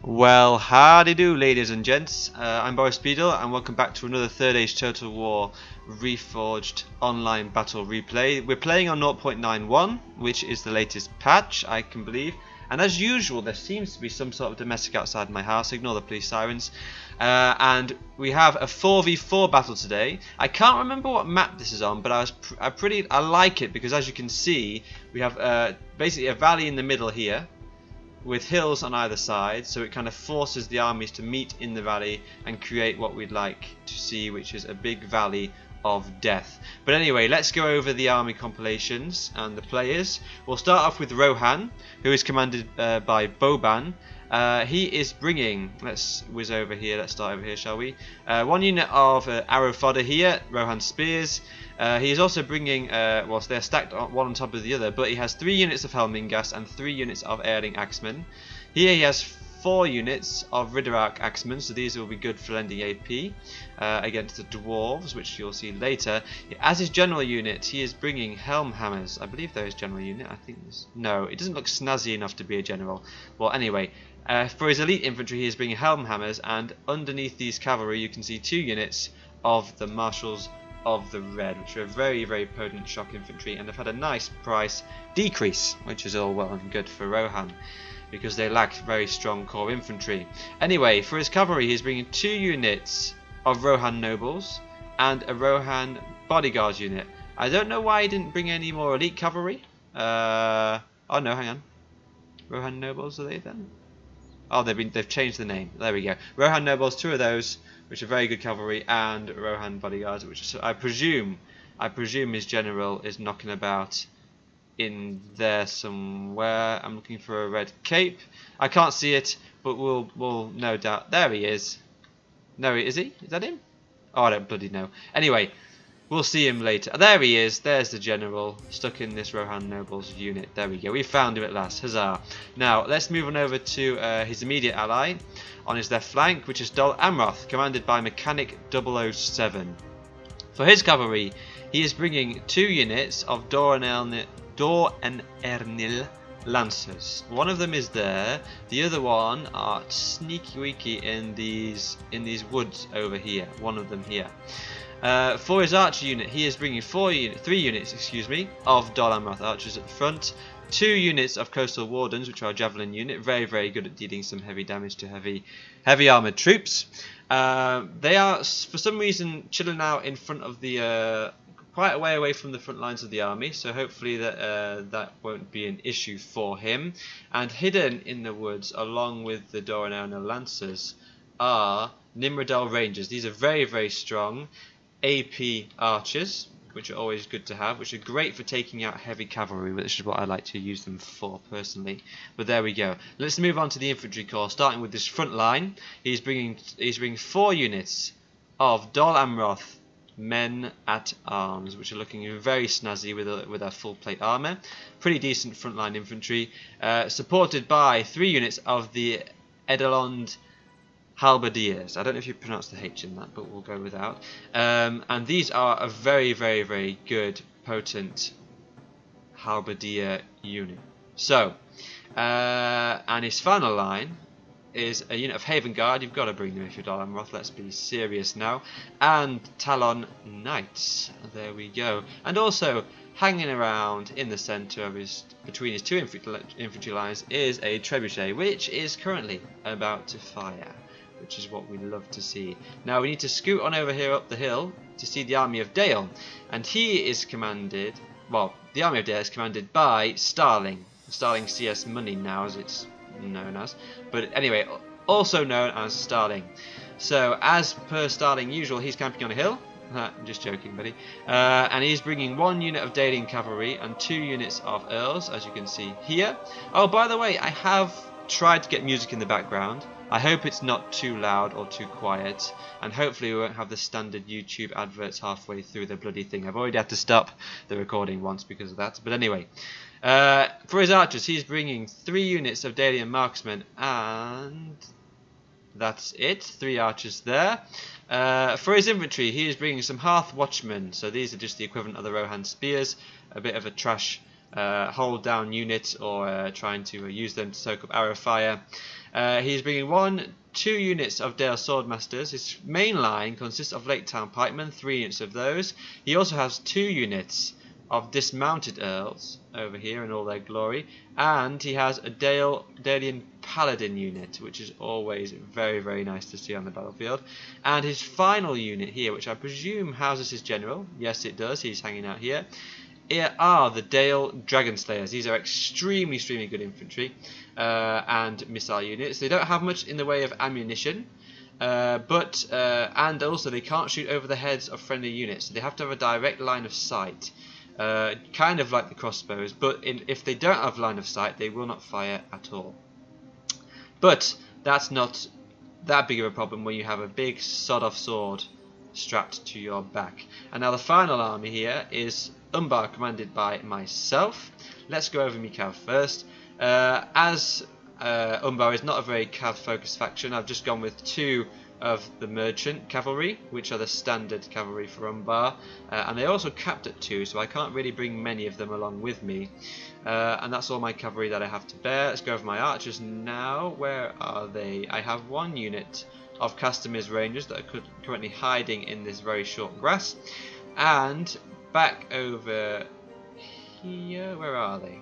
Well, howdy do, ladies and gents. I'm Boris Beadle, and welcome back to another Third Age Total War Reforged online battle replay. We're playing on 0.91, which is the latest patch, I can believe. And as usual, there seems to be some sort of domestic outside my house. Ignore the police sirens. And we have a 4v4 battle today. I can't remember what map this is on, but I like it because, as you can see, we have basically a valley in the middle here, with hills on either side, so it kind of forces the armies to meet in the valley and create what we'd like to see, which is a big valley of death. But anyway, let's go over the army compilations and the players. We'll start off with Rohan, who is commanded by Boban. He is bringing, let's whiz over here, let's start over here, shall we? One unit of arrow fodder here, Rohan spears. He is also bringing, whilst they're stacked one on top of the other, but he has 3 units of Helmingas and 3 units of Erling Axemen. Here he has 4 units of Ridderark Axemen, so these will be good for lending AP against the dwarves, which you'll see later. As his general unit, he is bringing Helm Hammers. I believe they're his general unit. I think no, it doesn't look snazzy enough to be a general. Well, anyway, for his elite infantry, he is bringing Helm Hammers, and underneath these cavalry, you can see 2 units of the Marshals of the Red, which are very, very potent shock infantry, and they've had a nice price decrease, which is all well and good for Rohan, because they lack very strong core infantry. Anyway, for his cavalry, he's bringing 2 units of Rohan nobles and a Rohan bodyguards unit. I don't know why he didn't bring any more elite cavalry. Oh no, hang on. Rohan nobles, are they then? Oh, they've changed the name. There we go. Rohan nobles, 2 of those, which are very good cavalry, and Rohan bodyguards, which I presume his general is knocking about in there somewhere. I'm looking for a red cape. I can't see it, but we'll no doubt. There he is. No, is he? Is that him? Oh, I don't bloody know. Anyway, we'll see him later. There he is. There's the general stuck in this Rohan nobles unit. There we go. We found him at last. Huzzah! Now let's move on over to his immediate ally on his left flank, which is Dol Amroth, commanded by Mechanic 007. For his cavalry, he is bringing 2 units of Dor and Ernil Lancers. One of them is there. The other one are sneaky weaky in these woods over here. One of them here. For his archer unit, he is bringing 3 units, of Dol Amroth archers at the front. 2 units of coastal wardens, which are a javelin unit, very, very good at dealing some heavy damage to heavy armored troops. They are, for some reason, chilling out in front of the quite a way away from the front lines of the army, so hopefully that won't be an issue for him. And hidden in the woods, along with the Doranelna Lancers, are Nimrodel Rangers. These are very, very strong AP archers, which are always good to have, which are great for taking out heavy cavalry, which is what I like to use them for personally. But there we go. Let's move on to the infantry corps, starting with this front line. He's bringing 4 units of Dol Amroth men at arms, which are looking very snazzy with their full plate armor. Pretty decent frontline infantry, supported by 3 units of the Edelond Halberdiers. I don't know if you pronounce the H in that, but we'll go without. And these are a very, very, very good, potent halberdier unit. So, and his final line is a unit of Haven Guard. You've got to bring them if you're Dol Amroth. Let's be serious now. And Talon Knights. There we go. And also, hanging around in the centre of between his 2 infantry lines is a trebuchet, which is currently about to fire, which is what we love to see. Now we need to scoot on over here up the hill to see the army of Dale, and he is commanded, well, the army of Dale is commanded by Starling CS Money now, as it's known as, but anyway, also known as Starling. So as per Starling usual, he's camping on a hill. I'm just joking, buddy. And he's bringing 1 unit of Dalian cavalry and 2 units of Earls, as you can see here. Oh, by the way, I have tried to get music in the background. I hope it's not too loud or too quiet, and hopefully we won't have the standard YouTube adverts halfway through the bloody thing. I've already had to stop the recording once because of that, but anyway. For his archers, he's bringing 3 units of Dalian marksmen, and that's it. 3 archers there. For his infantry, he is bringing some Hearth Watchmen, so these are just the equivalent of the Rohan spears, a bit of a trash hold down unit or trying to use them to soak up arrow fire. He's bringing 2 units of Dale Swordmasters. His main line consists of Lake Town Pikemen, 3 units of those. He also has 2 units of dismounted Earls over here in all their glory, and he has a Dalian Paladin unit, which is always very, very nice to see on the battlefield. And his final unit here, which I presume houses his general, yes it does, he's hanging out here, are the Dale Dragon Slayers. These are extremely good infantry and missile units. They don't have much in the way of ammunition, and also they can't shoot over the heads of friendly units, so they have to have a direct line of sight. Kind of like the crossbows, but if they don't have line of sight, they will not fire at all. But that's not that big of a problem when you have a big sod-off sword strapped to your back. And now the final army here is Umbar, commanded by myself. Let's go over my cav first. As Umbar is not a very cav-focused faction, I've just gone with 2 of the merchant cavalry, which are the standard cavalry for Umbar, and they're also capped at 2, so I can't really bring many of them along with me, and that's all my cavalry that I have to bear. Let's go over my archers now. Where are they? I have 1 unit of Castamir's Rangers that are currently hiding in this very short grass, and back over here, where are they?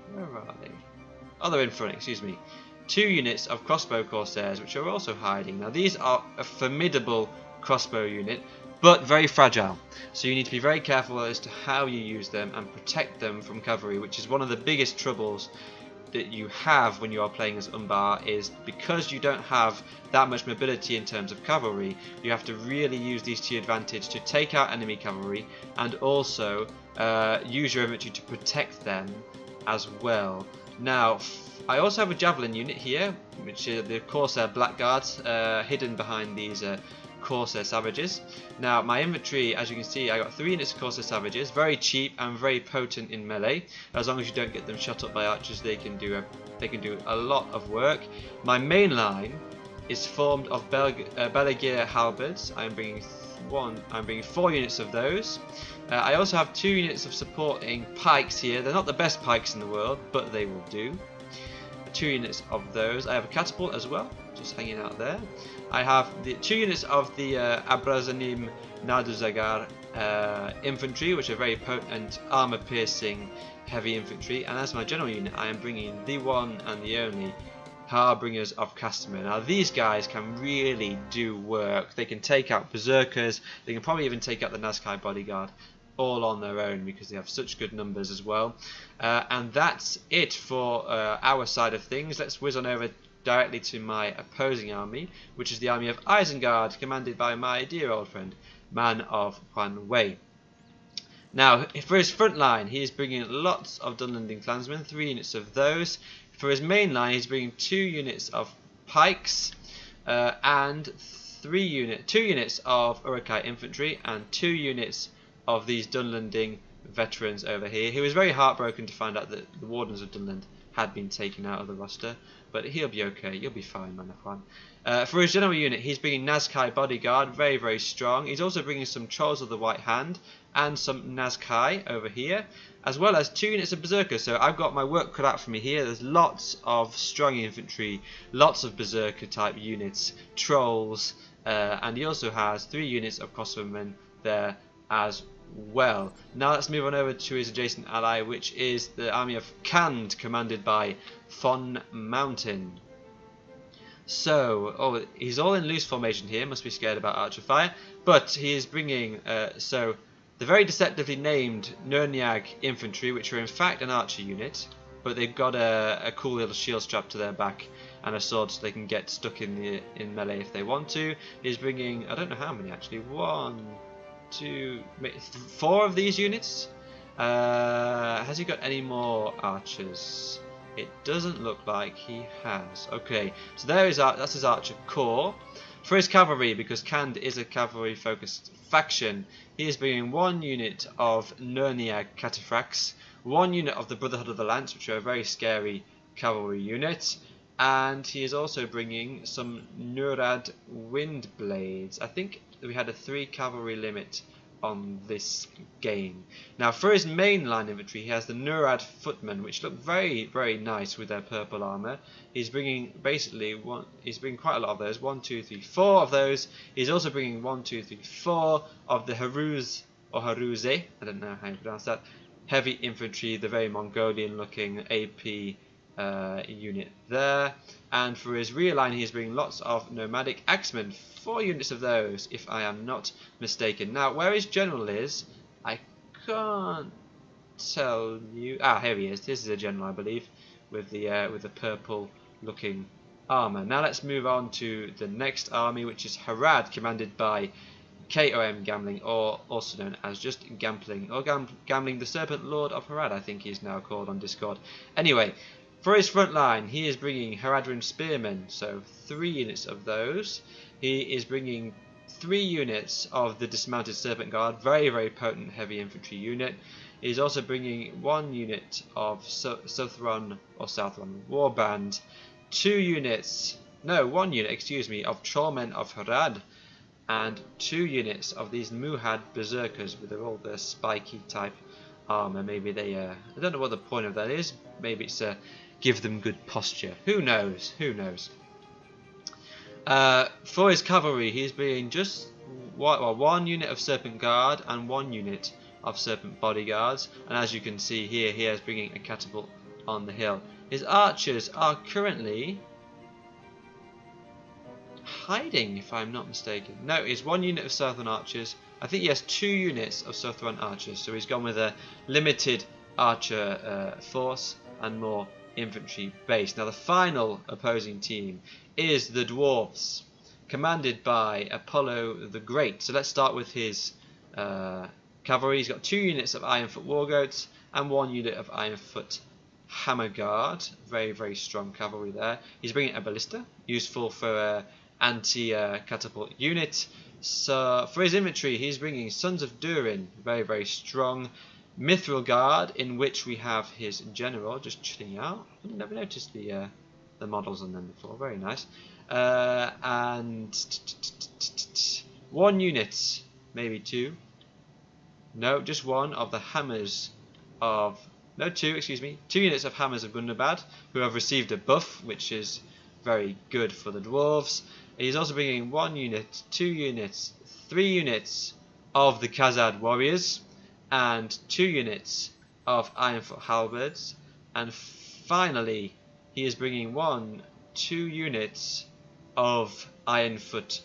Oh, they're in front, excuse me. 2 units of crossbow corsairs, which are also hiding. Now these are a formidable crossbow unit, but very fragile, so you need to be very careful as to how you use them and protect them from cavalry, which is one of the biggest troubles that you have when you are playing as Umbar, is because you don't have that much mobility in terms of cavalry, you have to really use these to your advantage to take out enemy cavalry, and also use your infantry to protect them as well. Now I also have a javelin unit here, which are the Corsair Blackguards, hidden behind these Corsair Savages. Now my infantry, as you can see, I got 3 units of Corsair Savages, very cheap and very potent in melee. As long as you don't get them shot up by archers, they can do a lot of work. My main line is formed of Balaguer halberds. I'm bringing 4 units of those. I also have 2 units of supporting pikes here. They're not the best pikes in the world, but they will do. 2 units of those. I have a catapult as well, just hanging out there. I have the 2 units of the Abrazanim Naduzagar infantry, which are very potent, armor-piercing, heavy infantry. And as my general unit, I am bringing the one and the only Harbingers of Castamere. Now these guys can really do work. They can take out berserkers. They can probably even take out the Nazkai bodyguard, all on their own, because they have such good numbers as well. And that's it for our side of things. Let's whiz on over directly to my opposing army, which is the army of Isengard, commanded by my dear old friend, Man of Huan Wei. Now, for his front line, he is bringing lots of Dunlending clansmen, 3 units of those. For his main line, he's bringing 2 units of pikes, and 2 units of Urukai infantry, and 2 units of these Dunlending veterans over here. He was very heartbroken to find out that the Wardens of Dunland had been taken out of the roster, but he'll be okay. You'll be fine, Man of Juan. For his general unit, he's bringing Nazkai bodyguard, very, very strong. He's also bringing some Trolls of the White Hand and some Nazkai over here, as well as 2 units of Berserkers. So I've got my work cut out for me here. There's lots of strong infantry, lots of Berserker type units, Trolls, and he also has 3 units of crossbowmen there as well. Now let's move on over to his adjacent ally, which is the army of Khand, commanded by Von Mountain. So, he's all in loose formation here, must be scared about archer fire, but he is bringing the very deceptively named Nurniag infantry, which are in fact an archer unit, but they've got a cool little shield strapped to their back and a sword, so they can get stuck in melee if they want to. He's bringing, I don't know how many actually, 1, 2, 4 of these units. Has he got any more archers? It doesn't look like he has. Okay, so that's his archer corps. For his cavalry, because Khand is a cavalry focused faction, he is bringing 1 unit of Nurniag cataphracts, 1 unit of the Brotherhood of the Lance, which are a very scary cavalry unit, and he is also bringing some Nurad wind blades. I think we had a 3 cavalry limit on this game. Now for his mainline infantry he has the Nurad footmen, which look very very nice with their purple armor. He's bringing he's bringing quite a lot of those, 1, 2, 3, 4 of those. He's also bringing 1, 2, 3, 4 of the Haruz or Haruze, I don't know how you pronounce that, heavy infantry, the very Mongolian looking AP unit there. And for his rear line he's bringing lots of nomadic axemen, 4 units of those if I am not mistaken. Now where his general is, I can't tell you. Here he is. This is a general, I believe, with the purple looking armor. Now let's move on to the next army, which is Harad, commanded by KOM Gambling, or also known as just Gambling, or Gambling the Serpent Lord of Harad, I think he's now called on Discord. Anyway, for his front line, he is bringing Haradrim Spearmen, so 3 units of those. He is bringing 3 units of the Dismounted Serpent Guard, very very potent heavy infantry unit. He's also bringing 1 unit of Southron Warband, 1 unit, excuse me, of Trollmen of Harad, and 2 units of these Muhad Berserkers with all their spiky type armor. Maybe they, I don't know what the point of that is. Maybe it's give them good posture. Who knows? Who knows? For his cavalry, he's bringing just 1 unit of Serpent Guard and 1 unit of Serpent Bodyguards. And as you can see here, he is bringing a catapult on the hill. His archers are currently hiding, if I'm not mistaken. No, it's 1 unit of Southern Archers. I think he has 2 units of Southern Archers, so he's gone with a limited archer force and more infantry base. Now the final opposing team is the Dwarves, commanded by Apollo the Great. So let's start with his cavalry. He's got 2 units of Ironfoot Wargoats and 1 unit of Ironfoot Hammer Guard. Very very strong cavalry there. He's bringing a ballista, useful for anti-catapult unit. So for his infantry he's bringing Sons of Durin, very very strong. Mithril Guard, in which we have his general just chilling out. I've never noticed the models on them before. Very nice. And 1 unit, maybe 2. No, just 1 of the hammers of 2 units of Hammers of Gundabad, who have received a buff, which is very good for the dwarves. He's also bringing 1 unit, 2 units, 3 units of the Khazad warriors, and 2 units of Ironfoot halberds, and finally he is bringing 2 units of Ironfoot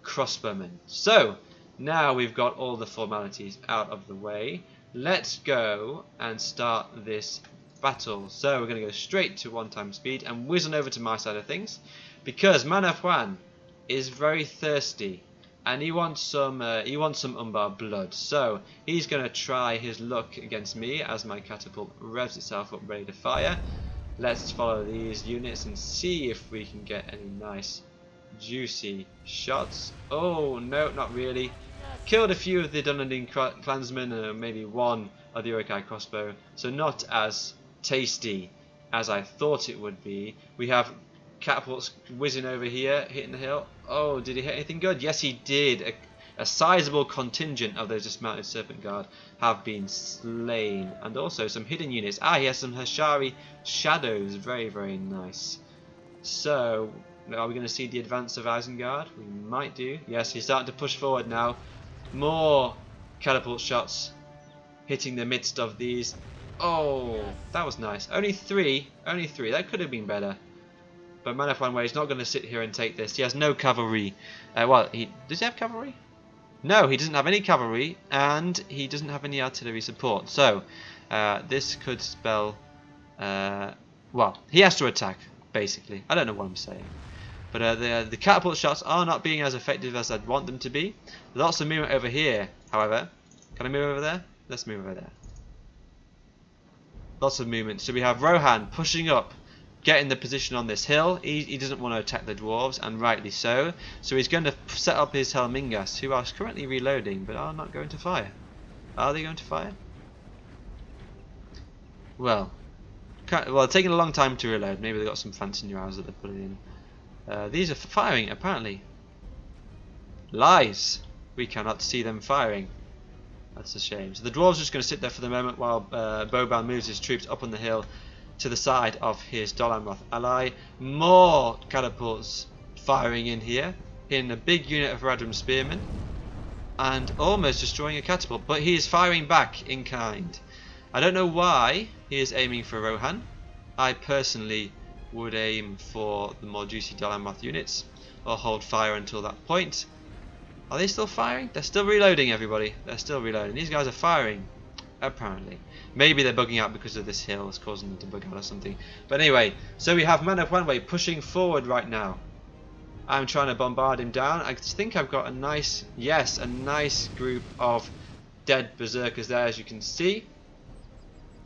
crossbowmen. So now we've got all the formalities out of the way. Let's go and start this battle. So we're going to go straight to 1 time speed and whiz on over to my side of things, because Manafwan is very thirsty and he wants some Umbar blood. So he's going to try his luck against me as my catapult revs itself up ready to fire. Let's follow these units and see if we can get any nice juicy shots. Oh no, not really. Killed a few of the Dunedin clansmen and maybe 1 of the Urukai crossbow, so not as tasty as I thought it would be. We have catapults whizzing over here, hitting the hill. Oh, did he hit anything good? Yes, he did. A sizable contingent of those dismounted Serpent Guard have been slain, and also some hidden units. He has some Hashari shadows. Very, very nice. So, are we going to see the advance of Isengard? We might do. Yes, he's starting to push forward now. More catapult shots hitting the midst of these. Oh, that was nice. Only 3. Only 3. That could have been better. But Manafwan is not going to sit here and take this. He has no cavalry. Does he have cavalry? No, he doesn't have any cavalry, and he doesn't have any artillery support. So, this could spell... well, he has to attack, basically. I don't know what I'm saying. But the catapult shots are not being as effective as I'd want them to be. Lots of movement over here, however. Can I move over there? Let's move over there. Lots of movement. So we have Rohan pushing up, getting the position on this hill. He doesn't want to attack the dwarves, and rightly so. So he's going to set up his Helmingas, who are currently reloading, but are not going to fire. Are they going to fire? Well, taking a long time to reload. Maybe they've got some fancy new arrows that they're putting in. These are firing, apparently. Lies. We cannot see them firing. That's a shame. So the dwarves are just going to sit there for the moment while Boban moves his troops up on the hill to the side of his Dolanroth ally. More catapults firing in here, in a big unit of Radrim spearmen, and almost destroying a catapult, but he is firing back in kind. I don't know why he is aiming for Rohan. I personally would aim for the more juicy Dolanroth units, or hold fire until that point. Are they still firing? They're still reloading, everybody. They're still reloading. These guys are firing, apparently. Maybe they're bugging out because of this hill. It's causing them to bug out or something. But anyway, so we have Man of Wanwei pushing forward right now. I'm trying to bombard him down. I think I've got a nice, yes, a nice group of dead berserkers there, as you can see.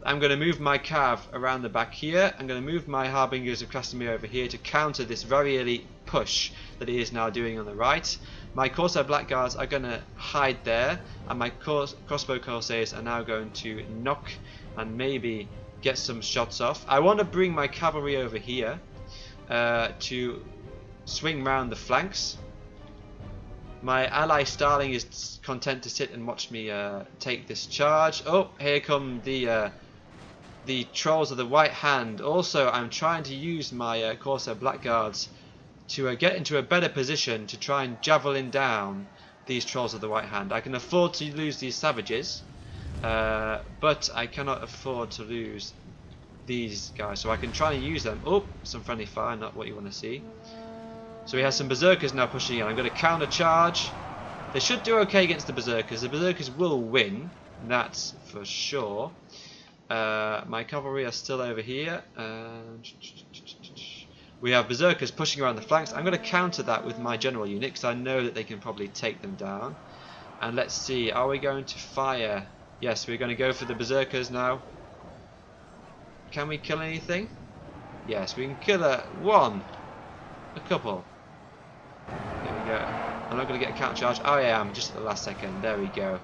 I'm going to move my cav around the back here. I'm going to move my Harbingers of Castamere over here to counter this very elite push that he is now doing on the right. My Corsair Blackguards are going to hide there, and my crossbow Corsairs are now going to knock and maybe get some shots off. I want to bring my cavalry over here to swing round the flanks. My ally Starling is content to sit and watch me take this charge. Oh, here come the Trolls of the White Hand. Also, I'm trying to use my Corsair Blackguards to get into a better position to try and javelin down these Trolls of the White Hand. I can afford to lose these savages, but I cannot afford to lose these guys, so I can try and use them. Oh, some friendly fire, not what you want to see. So we have some berserkers now pushing in. I'm going to counter charge. They should do okay against the berserkers. The berserkers will win, that's for sure. My cavalry are still over here. We have berserkers pushing around the flanks. I'm going to counter that with my general unit because I know that they can probably take them down. And let's see, are we going to fire? Yes, we're going to go for the berserkers now. Can we kill anything? Yes, we can kill a couple. There we go. I'm not going to get a counter charge. Oh yeah, I'm just at the last second. There we go.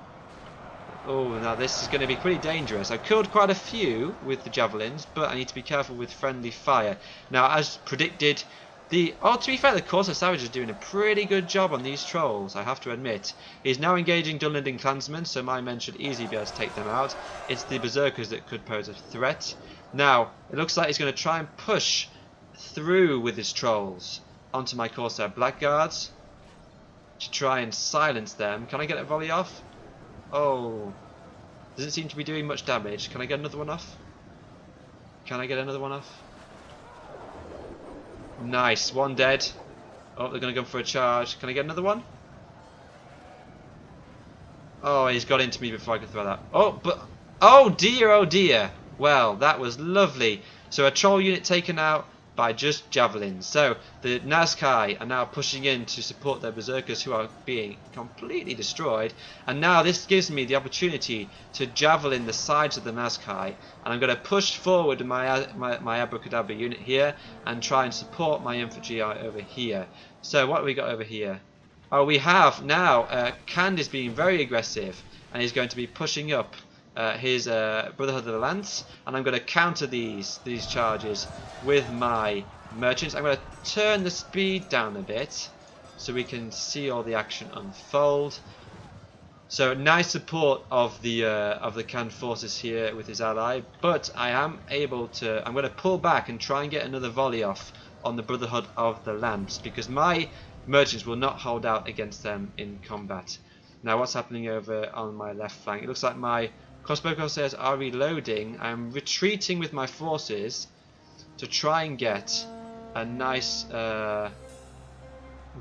Oh, now this is going to be pretty dangerous. I killed quite a few with the javelins, but I need to be careful with friendly fire. Now, as predicted, to be fair, the Corsair Savage is doing a pretty good job on these trolls, I have to admit. He's now engaging Dunlending clansmen, so my men should easily be able to take them out. It's the berserkers that could pose a threat. Now, it looks like he's going to try and push through with his trolls onto my Corsair Blackguards to try and silence them. Can I get a volley off? Oh, doesn't seem to be doing much damage. Can I get another one off? Can I get another one off? Nice, one dead. Oh, they're going to go for a charge. Can I get another one? Oh, he's got into me before I could throw that. Oh, but oh dear. Well, that was lovely. So a troll unit taken out by just javelins. So the Nazkai are now pushing in to support their berserkers who are being completely destroyed, and now this gives me the opportunity to javelin the sides of the Nazkai, and I'm going to push forward my Abracadabra unit here and try and support my infantry over here. So what have we got over here? Oh, we have now Candice being very aggressive, and he's going to be pushing up his Brotherhood of the Lance, and I'm going to counter these charges with my merchants. I'm going to turn the speed down a bit so we can see all the action unfold. So nice support of the Can forces here with his ally, but I am able to. I'm going to pull back and try and get another volley off on the Brotherhood of the Lance because my merchants will not hold out against them in combat. Now what's happening over on my left flank? It looks like my crossbow Corsairs are reloading. I'm retreating with my forces to try and get a nice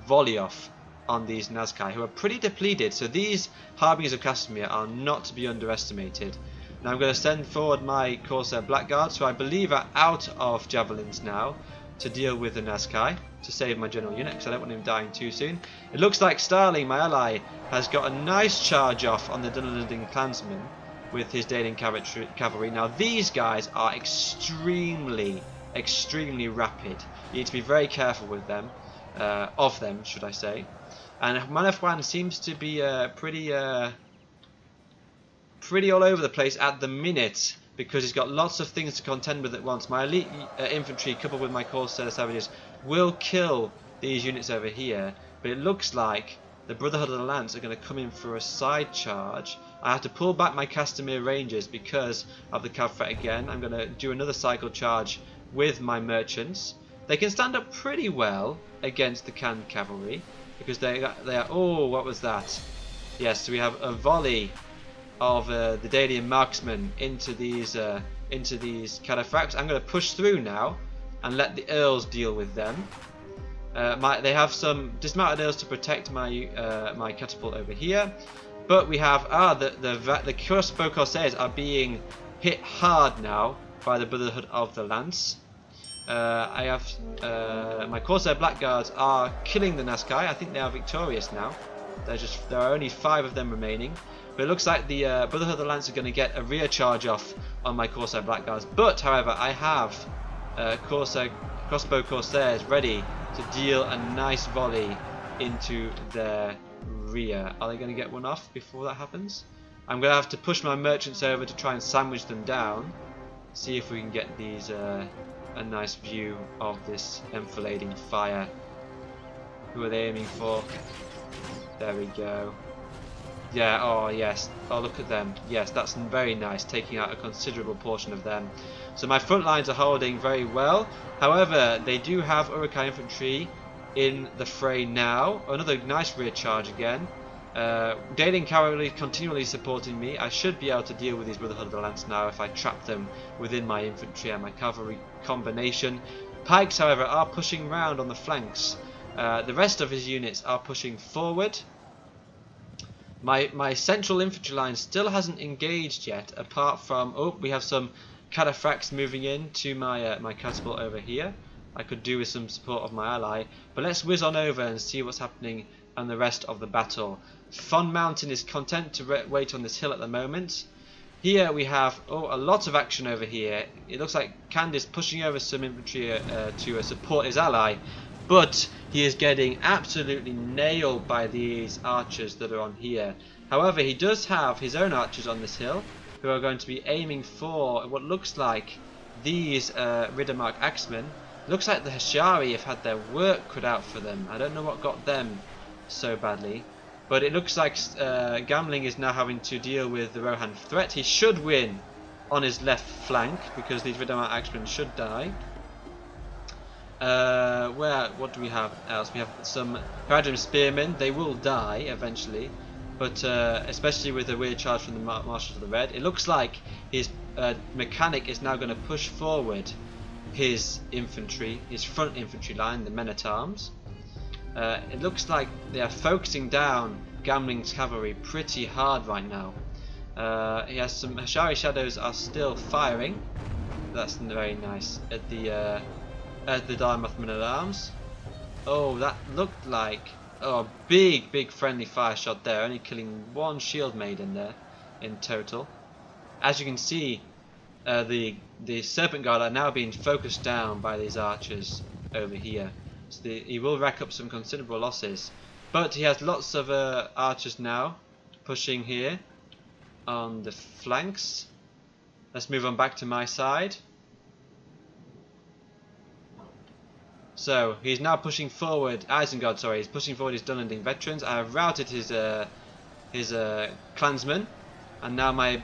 volley off on these Nazkai, who are pretty depleted. So these Harbingers of Castamere are not to be underestimated. Now I'm going to send forward my Corsair Blackguards, who I believe are out of javelins now, to deal with the Nazkai, to save my general unit, because I don't want him dying too soon. It looks like Starling, my ally, has got a nice charge off on the Dunlending clansmen with his Daling cavalry. Now these guys are extremely rapid. You need to be very careful with them, should I say. And Manafwan seems to be pretty all over the place at the minute, because he's got lots of things to contend with at once. My elite infantry coupled with my Corsair Savages will kill these units over here, but it looks like the Brotherhood of the Lance are going to come in for a side charge. I have to pull back my Castamere Rangers because of the cav threat again. I'm going to do another cycle charge with my merchants. They can stand up pretty well against the canned cavalry because they are. Oh, what was that? Yes, so we have a volley of the Dalian marksmen into these cataphracts. I'm going to push through now and let the earls deal with them. They have some dismounted earls to protect my my catapult over here, but we have the crossbow corsairs are being hit hard now by the Brotherhood of the Lance. I have my Corsair Blackguards are killing the Naskai. I think they are victorious now. There are only 5 of them remaining. But it looks like the Brotherhood of the Lance are going to get a rear charge off on my Corsair Blackguards. But, however, I have crossbow Corsairs ready to deal a nice volley into their rear. Are they going to get one off before that happens? I'm going to have to push my merchants over to try and sandwich them down. See if we can get these a nice view of this enfilading fire. Who are they aiming for? There we go. Yeah, oh yes, oh look at them. Yes, that's very nice, taking out a considerable portion of them. So my front lines are holding very well. However, they do have Uruk-hai infantry in the fray now. Another nice rear charge again. Dalian cavalry continually supporting me. I should be able to deal with these Brotherhood of the Lance now if I trap them within my infantry and my cavalry combination. Pikes, however, are pushing round on the flanks. The rest of his units are pushing forward. My central infantry line still hasn't engaged yet, apart from... Oh, we have some cataphracts moving in to my my catapult over here. I could do with some support of my ally. But let's whiz on over and see what's happening on the rest of the battle. Fon Mountain is content to wait on this hill at the moment. Here we have a lot of action over here. It looks like Candice pushing over some infantry to support his ally. But he is getting absolutely nailed by these archers that are on here. However, he does have his own archers on this hill who are going to be aiming for what looks like these Riddermark axemen. Looks like the Hashari have had their work cut out for them. I don't know what got them so badly. But it looks like Gamling is now having to deal with the Rohan threat. He should win on his left flank because these Riddermark axemen should die. What do we have else? We have some Haradrim spearmen. They will die eventually, but especially with the weird charge from the Marshals of the Red. It looks like his mechanic is now going to push forward his infantry, his front infantry line, the men-at-arms. It looks like they are focusing down Gamling's cavalry pretty hard right now. He has some Hashari shadows are still firing. That's very nice at the Dartmouth men-at-arms. Oh, that looked like a big friendly fire shot there, only killing 1 shield maiden there in total. As you can see, the Serpent Guard are now being focused down by these archers over here. So he will rack up some considerable losses, but he has lots of archers now pushing here on the flanks. Let's move on back to my side. So he's now pushing forward. Isengard, sorry, he's pushing forward his Dunlending veterans. I have routed his clansmen, and now my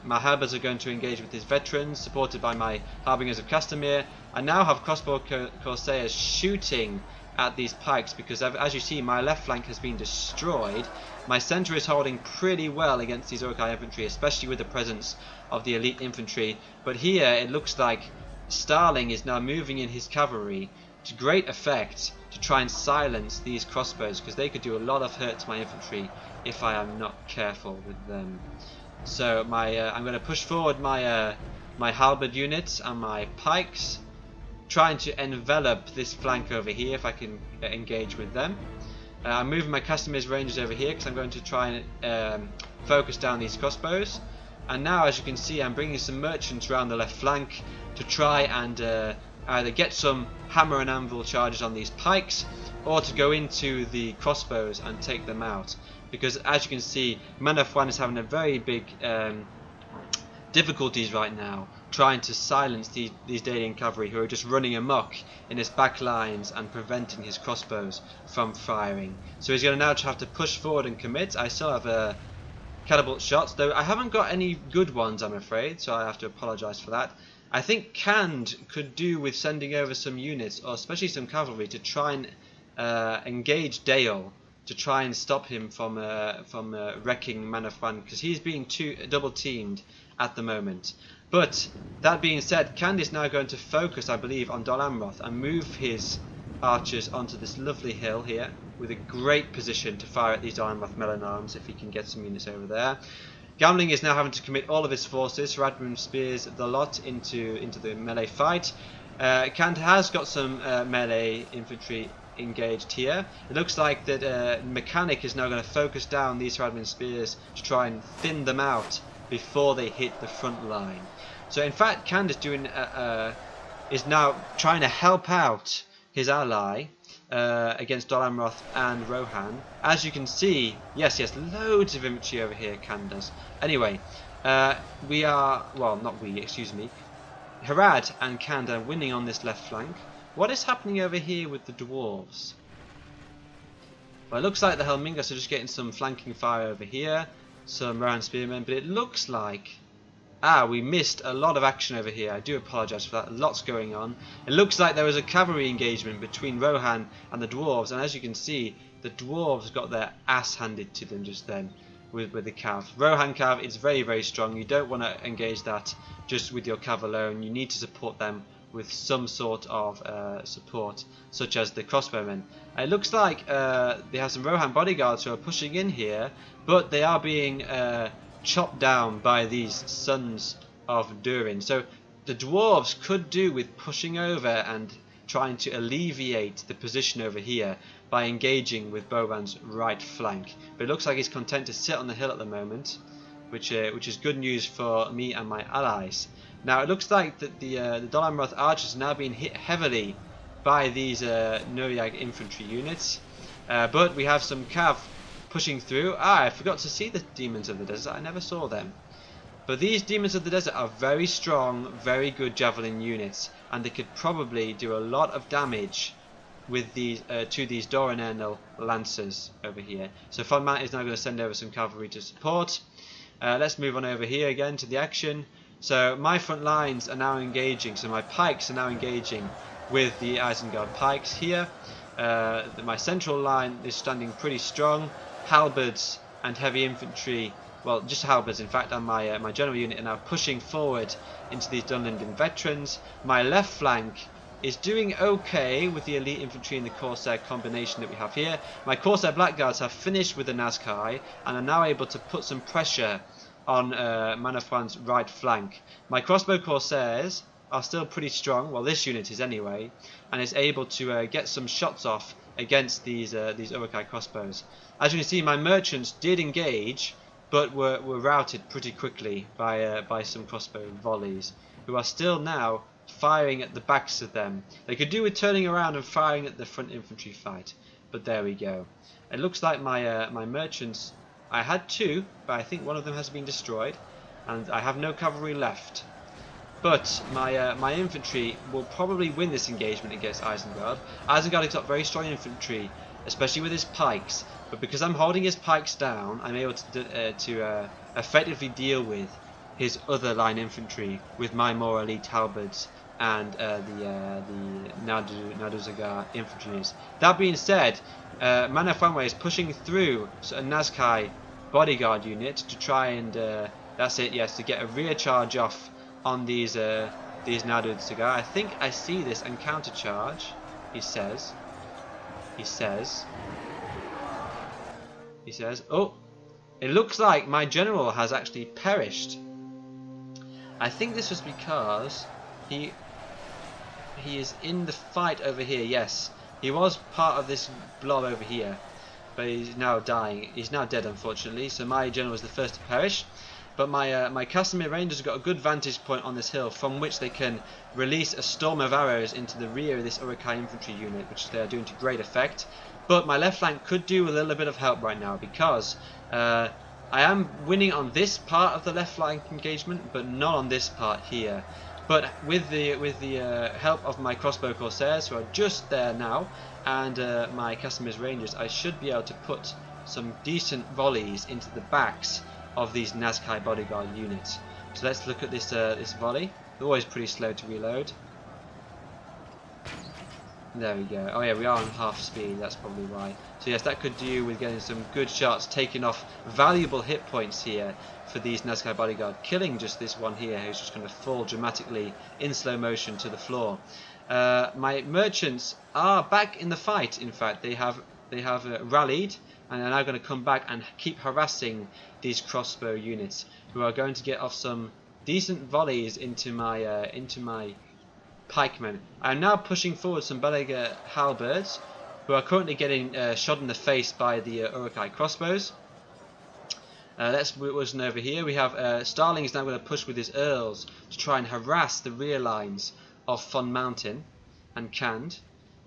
Harbors are going to engage with his veterans, supported by my Harbingers of Castamere. I now have crossbow Corsairs shooting at these pikes because, as you see, my left flank has been destroyed. My centre is holding pretty well against these Uruk-hai infantry, especially with the presence of the elite infantry. But here it looks like Starling is now moving in his cavalry to great effect to try and silence these crossbows, because they could do a lot of hurt to my infantry if I am not careful with them. So I'm going to push forward my my halberd units and my pikes, trying to envelop this flank over here if I can engage with them. I'm moving my Castamere's Rangers over here because I'm going to try and focus down these crossbows. And now, as you can see, I'm bringing some merchants around the left flank to try and either get some hammer and anvil charges on these pikes, or to go into the crossbows and take them out. Because, as you can see, Manafwan is having a very big difficulties right now trying to silence these Dalian cavalry who are just running amok in his back lines and preventing his crossbows from firing. So he's going to now have to push forward and commit. I still have catapult shots, though I haven't got any good ones, I'm afraid, so I have to apologise for that. I think Cand could do with sending over some units, or especially some cavalry, to try and engage Dale, to try and stop him from wrecking Manafwan, because he's being double teamed at the moment. But that being said, Cand is now going to focus, I believe, on Dol Amroth and move his archers onto this lovely hill here, with a great position to fire at these Dol Amroth melon arms if he can get some units over there. Gambling is now having to commit all of his forces. Radman spears the lot into the melee fight. Cand has got some melee infantry engaged here. It looks like that Mechanic is now going to focus down these Radman spears to try and thin them out before they hit the front line. So in fact, Cand is now trying to help out his ally against Dol Amroth and Rohan. As you can see, yes, loads of infantry over here, Cand does. Anyway, we are, well, not we, excuse me, Harad and Cand are winning on this left flank. What is happening over here with the dwarves? Well, it looks like the Helmingas are just getting some flanking fire over here, some Rohan spearmen, but it looks like we missed a lot of action over here. I do apologise for that. Lots going on. It looks like there was a cavalry engagement between Rohan and the dwarves, and as you can see, the dwarves got their ass handed to them just then with the cav. Rohan cav is very, very strong. You don't want to engage that just with your cav alone. You need to support them with some sort of support, such as the crossbowmen. It looks like they have some Rohan bodyguards who are pushing in here, but they are being chopped down by these sons of Durin. So the dwarves could do with pushing over and trying to alleviate the position over here by engaging with Boban's right flank. But it looks like he's content to sit on the hill at the moment, which is good news for me and my allies. Now it looks like that the Dol Amroth archers are now being hit heavily by these Nuriag infantry units, but we have some cav pushing through. I forgot to see the Demons of the Desert. I never saw them. But these Demons of the Desert are very strong, very good javelin units, and they could probably do a lot of damage with these to these Doran Ernal lancers over here. So Von Mant is now going to send over some cavalry to support. Let's move on over here again to the action. So my front lines are now engaging, so my pikes are now engaging with the Isengard pikes here. My central line is standing pretty strong. Halberds and heavy infantry, well, just halberds in fact, and my general unit are now pushing forward into these Dunlinden veterans. My left flank is doing okay with the elite infantry and the Corsair combination that we have here. My Corsair Blackguards have finished with the Nazkai and are now able to put some pressure on Manafwan's right flank. My crossbow Corsairs are still pretty strong, well this unit is anyway, and is able to get some shots off against these Uruk-hai crossbows. As you can see, my merchants did engage, but were routed pretty quickly by some crossbow volleys, who are still now firing at the backs of them. They could do with turning around and firing at the front infantry fight, but there we go. It looks like my merchants, I had two, but I think one of them has been destroyed, and I have no cavalry left. But my infantry will probably win this engagement against Isengard. Isengard has got very strong infantry, especially with his pikes. But because I'm holding his pikes down, I'm able to effectively deal with his other line infantry with my more elite halberds and the Naduzagar infantry. That being said, Manafwanwe is pushing through a Nazkai bodyguard unit to try and that's it, yes, to get a rear charge off on these Naduzagar. I think I see this and counter charge. He says. Oh, it looks like my general has actually perished. I think this was because he is in the fight over here. Yes, he was part of this blob over here, but he's now dying. He's now dead, unfortunately. So my general was the first to perish. But my Casimir Rangers have got a good vantage point on this hill from which they can release a storm of arrows into the rear of this Uruk-hai infantry unit, which they are doing to great effect. But my left flank could do with a little bit of help right now, because I am winning on this part of the left flank engagement, but not on this part here. But with the help of my crossbow Corsairs, who are just there now, and my Casimir's Rangers, I should be able to put some decent volleys into the backs of these Nazkai bodyguard units. So let's look at this this volley. They're always pretty slow to reload. There we go. Oh yeah, we are on half speed, that's probably why. So yes, that could do with getting some good shots, taking off valuable hit points here for these Nazkai bodyguard, killing just this one here who's just going to fall dramatically in slow motion to the floor. My merchants are back in the fight. In fact, they have rallied and are now going to come back and keep harassing these crossbow units, who are going to get off some decent volleys into my pikemen. I am now pushing forward some Belager halberds, who are currently getting shot in the face by the Uruk-hai crossbows. Let's listen over here. We have Starling is now going to push with his earls to try and harass the rear lines of Von Mountain and Cand.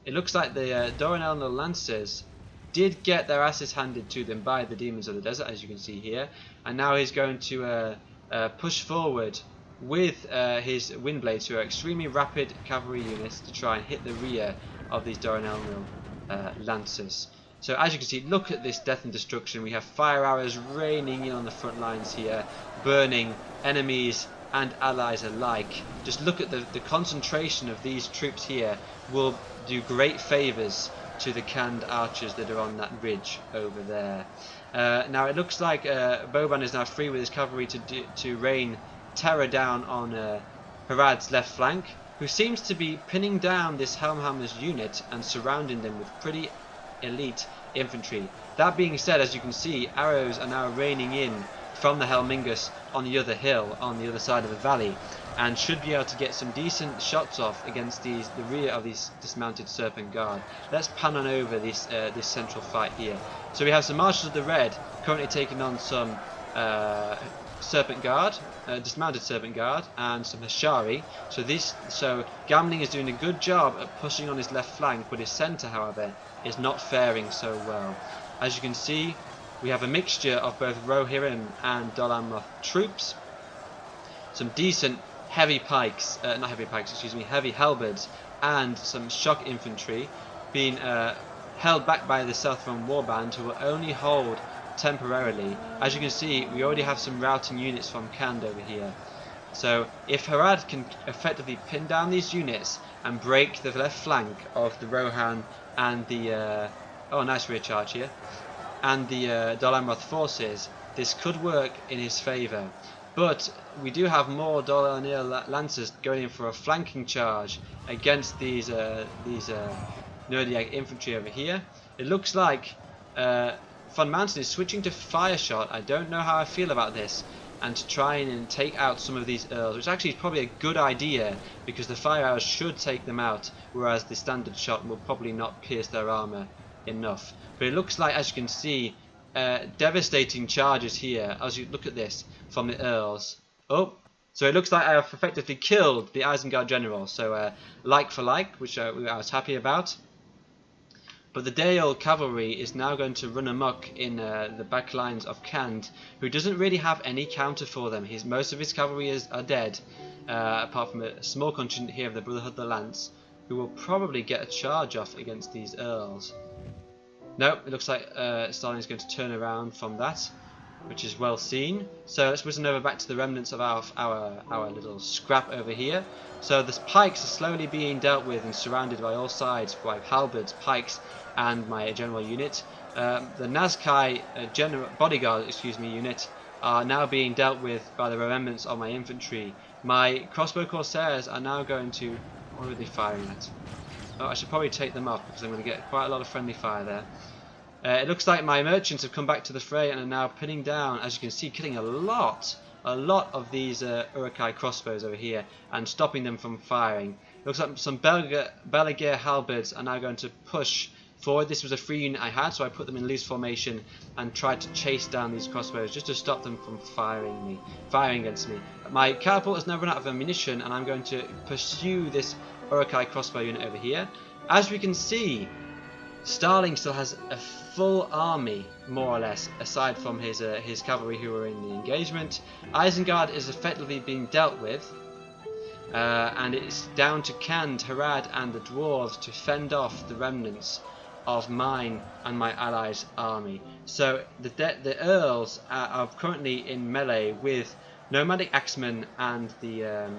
It looks like the Doran Elnor Lancers did get their asses handed to them by the Demons of the Desert, as you can see here, and now he's going to push forward with his Windblades, who are extremely rapid cavalry units, to try and hit the rear of these Doran Elnor Lancers. So as you can see, look at this death and destruction. We have fire arrows raining in on the front lines here, burning enemies and allies alike. Just look at the concentration of these troops here will do great favours to the Cand archers that are on that ridge over there. Now it looks like Boban is now free with his cavalry to rain terror down on Harad's left flank, who seems to be pinning down this Helmhammer's unit and surrounding them with pretty elite infantry. That being said, as you can see, arrows are now raining in from the Helmingus on the other hill, on the other side of the valley, and should be able to get some decent shots off against the rear of these dismounted Serpent Guard. Let's pan on over this central fight here. So we have some Marshals of the Red currently taking on some Serpent Guard, dismounted Serpent Guard, and some Hashari. So Gamling is doing a good job at pushing on his left flank, but his centre, however, is not faring so well. As you can see, we have a mixture of both Rohirrim and Dol Amroth troops, some decent heavy pikes, not heavy pikes, excuse me, heavy halberds, and some shock infantry being held back by the Southron Warband, who will only hold temporarily. As you can see, we already have some routing units from Cand over here. So if Harad can effectively pin down these units and break the left flank of the Rohan and the oh, nice rear charge here, and the Dol Amroth forces, this could work in his favour. But we do have more Dol Amroth Lancers going in for a flanking charge against these Nerdiag infantry over here. It looks like Von Mountain is switching to fire shot. I don't know how I feel about this, and to try and take out some of these earls, which actually is probably a good idea, because the fire arrows should take them out, whereas the standard shot will probably not pierce their armour enough. But it looks like, as you can see, devastating charges here as you look at this from the earls. Oh, so it looks like I have effectively killed the Isengard general, so like for like, which I was happy about. But the Dale cavalry is now going to run amok in the back lines of Cand, who doesn't really have any counter for them. Most of his cavalry are dead, apart from a small contingent here of the Brotherhood of the Lance, who will probably get a charge off against these earls. No, it looks like Starling is going to turn around from that, which is well seen. So let's whizzle over back to the remnants of our little scrap over here. So the pikes are slowly being dealt with and surrounded by all sides by halberds, pikes, and my general unit. The Nazkai bodyguard, unit are now being dealt with by the remnants of my infantry. My crossbow corsairs are now going to... What are they firing at? Oh, I should probably take them off because I'm going to get quite a lot of friendly fire there. It looks like my merchants have come back to the fray and are now pinning down, as you can see, killing a lot of these Uruk-hai crossbows over here and stopping them from firing. It looks like some Belager halberds are now going to push forward. This was a free unit I had, so I put them in loose formation and tried to chase down these crossbows just to stop them from firing against me. My catapult has now run out of ammunition, and I'm going to pursue this Uruk-hai crossbow unit over here. As we can see, Starling still has a full army, more or less, aside from his cavalry who are in the engagement. Isengard is effectively being dealt with, and it's down to Cand, Harad, and the dwarves to fend off the remnants of mine and my allies' army. So the Earls are currently in melee with Nomadic Axemen and the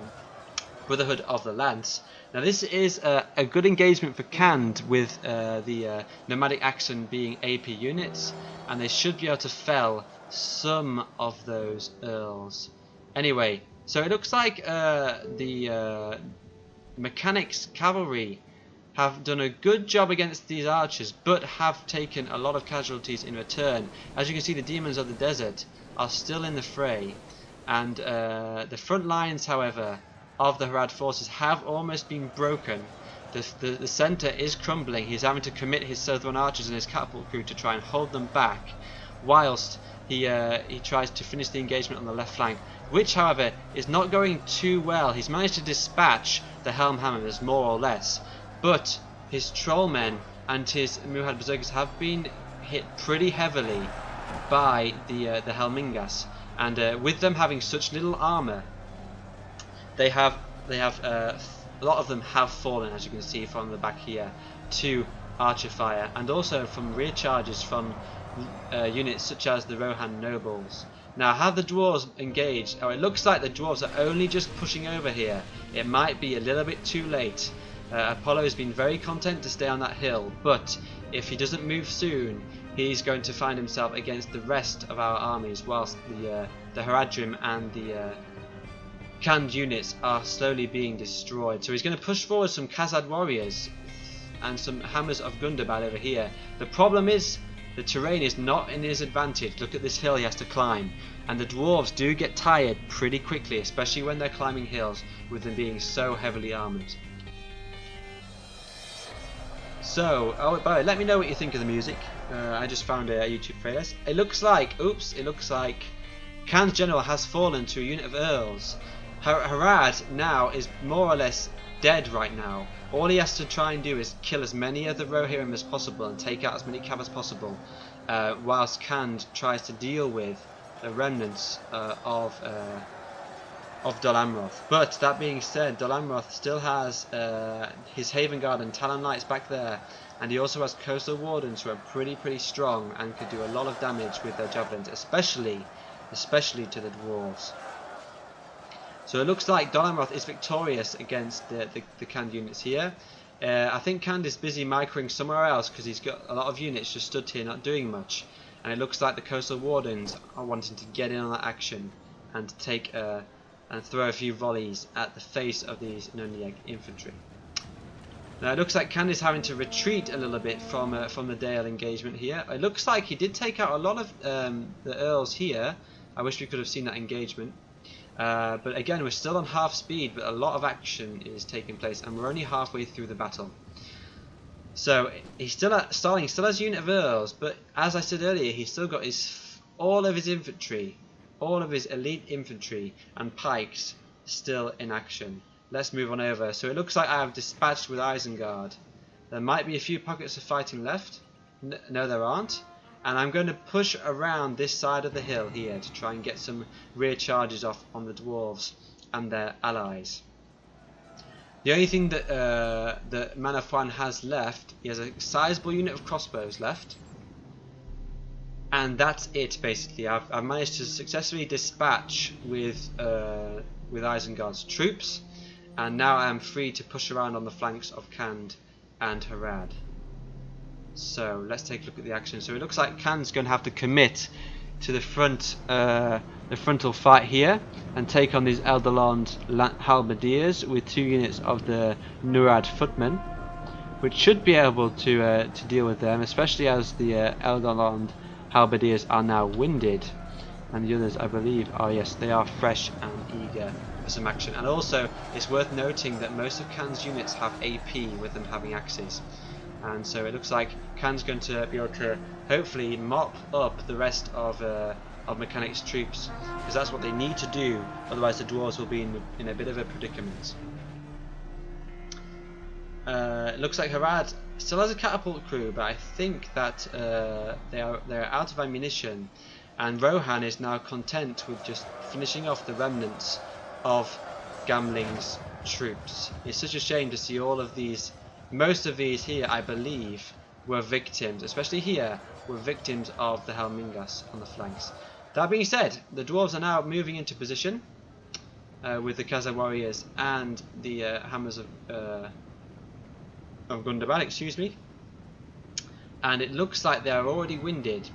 Brotherhood of the Lance. Now this is a good engagement for Cand, with the Nomadic Axemen being AP units, and they should be able to fell some of those Earls. Anyway, so it looks like the Mechanics Cavalry have done a good job against these archers, but have taken a lot of casualties in return. As you can see, the Demons of the Desert are still in the fray, and the front lines, however, of the Harad forces have almost been broken. The centre is crumbling. He's having to commit his Southron archers and his catapult crew to try and hold them back, whilst he tries to finish the engagement on the left flank, which, however, is not going too well. He's managed to dispatch the Helm Hammers, more or less, but his Trollmen and his Muhad Berserkers have been hit pretty heavily by the Helmingas, and with them having such little armour, a lot of them have fallen, as you can see from the back here, to archer fire, and also from rear charges from units such as the Rohan Nobles. Now, have the dwarves engaged? Oh, it looks like the dwarves are only just pushing over here. It might be a little bit too late. Apollo has been very content to stay on that hill, but if he doesn't move soon, he's going to find himself against the rest of our armies, whilst the Haradrim and the Cand units are slowly being destroyed. So he's going to push forward some Khazad warriors and some Hammers of Gundabad over here. The problem is the terrain is not in his advantage. Look at this hill he has to climb, and the dwarves do get tired pretty quickly, especially when they're climbing hills with them being so heavily armoured. So, oh, by the way, let me know what you think of the music. I just found a YouTube playlist. It looks like, Cand's general has fallen to a unit of Earls. Harad now is more or less dead right now. All he has to try and do is kill as many of the Rohirrim as possible and take out as many cav as possible, whilst Cand tries to deal with the remnants of Dol Amroth. But that being said, Dol Amroth still has his Haven Guard and Talon Knights back there, and he also has Coastal Wardens who are pretty strong and could do a lot of damage with their javelins, especially to the dwarves. So it looks like Dol Amroth is victorious against the Cand units here. I think Cand is busy microing somewhere else because he's got a lot of units just stood here not doing much, and it looks like the Coastal Wardens are wanting to get in on that action and take and throw a few volleys at the face of these Nuniag infantry. Now it looks like Cand is having to retreat a little bit from the Dale engagement here. It looks like he did take out a lot of the Earls here. I wish we could have seen that engagement. But again, we're still on half speed, but a lot of action is taking place, and we're only halfway through the battle. So he's still Starling still has a unit of Earls, but as I said earlier, he's still got all of his infantry, all of his elite infantry and pikes still in action. Let's move on over. So it looks like I have dispatched with Isengard. There might be a few pockets of fighting left. No, there aren't. And I'm going to push around this side of the hill here to try and get some rear charges off on the dwarves and their allies. The only thing that Manafwan has left, he has a sizable unit of crossbows left, and that's it basically. I've managed to successfully dispatch with Isengard's troops, and now I am free to push around on the flanks of Cand and Harad. So let's take a look at the action. So it looks like Cand's going to have to commit to the frontal fight here and take on these Eldorland halberdiers with 2 units of the Nurad footmen, which should be able to deal with them, especially as the Eldorland halberdiers are now winded, and the others, I believe, yes, they are fresh and eager for some action. And also, it's worth noting that most of Cand's units have AP with them having axes. And so it looks like Cand's going to be able to hopefully mop up the rest of Mechanic's troops, because that's what they need to do, otherwise the dwarves will be in a bit of a predicament. It looks like Harad still has a catapult crew, but I think that they're out of ammunition, and Rohan is now content with just finishing off the remnants of Gamling's troops. It's such a shame to see all of these. Most of these here, I believe, were victims, especially here, were victims of the Helmingas on the flanks. That being said, the dwarves are now moving into position with the Khazar warriors and the hammers of Gundabad, excuse me. And it looks like they are already winded.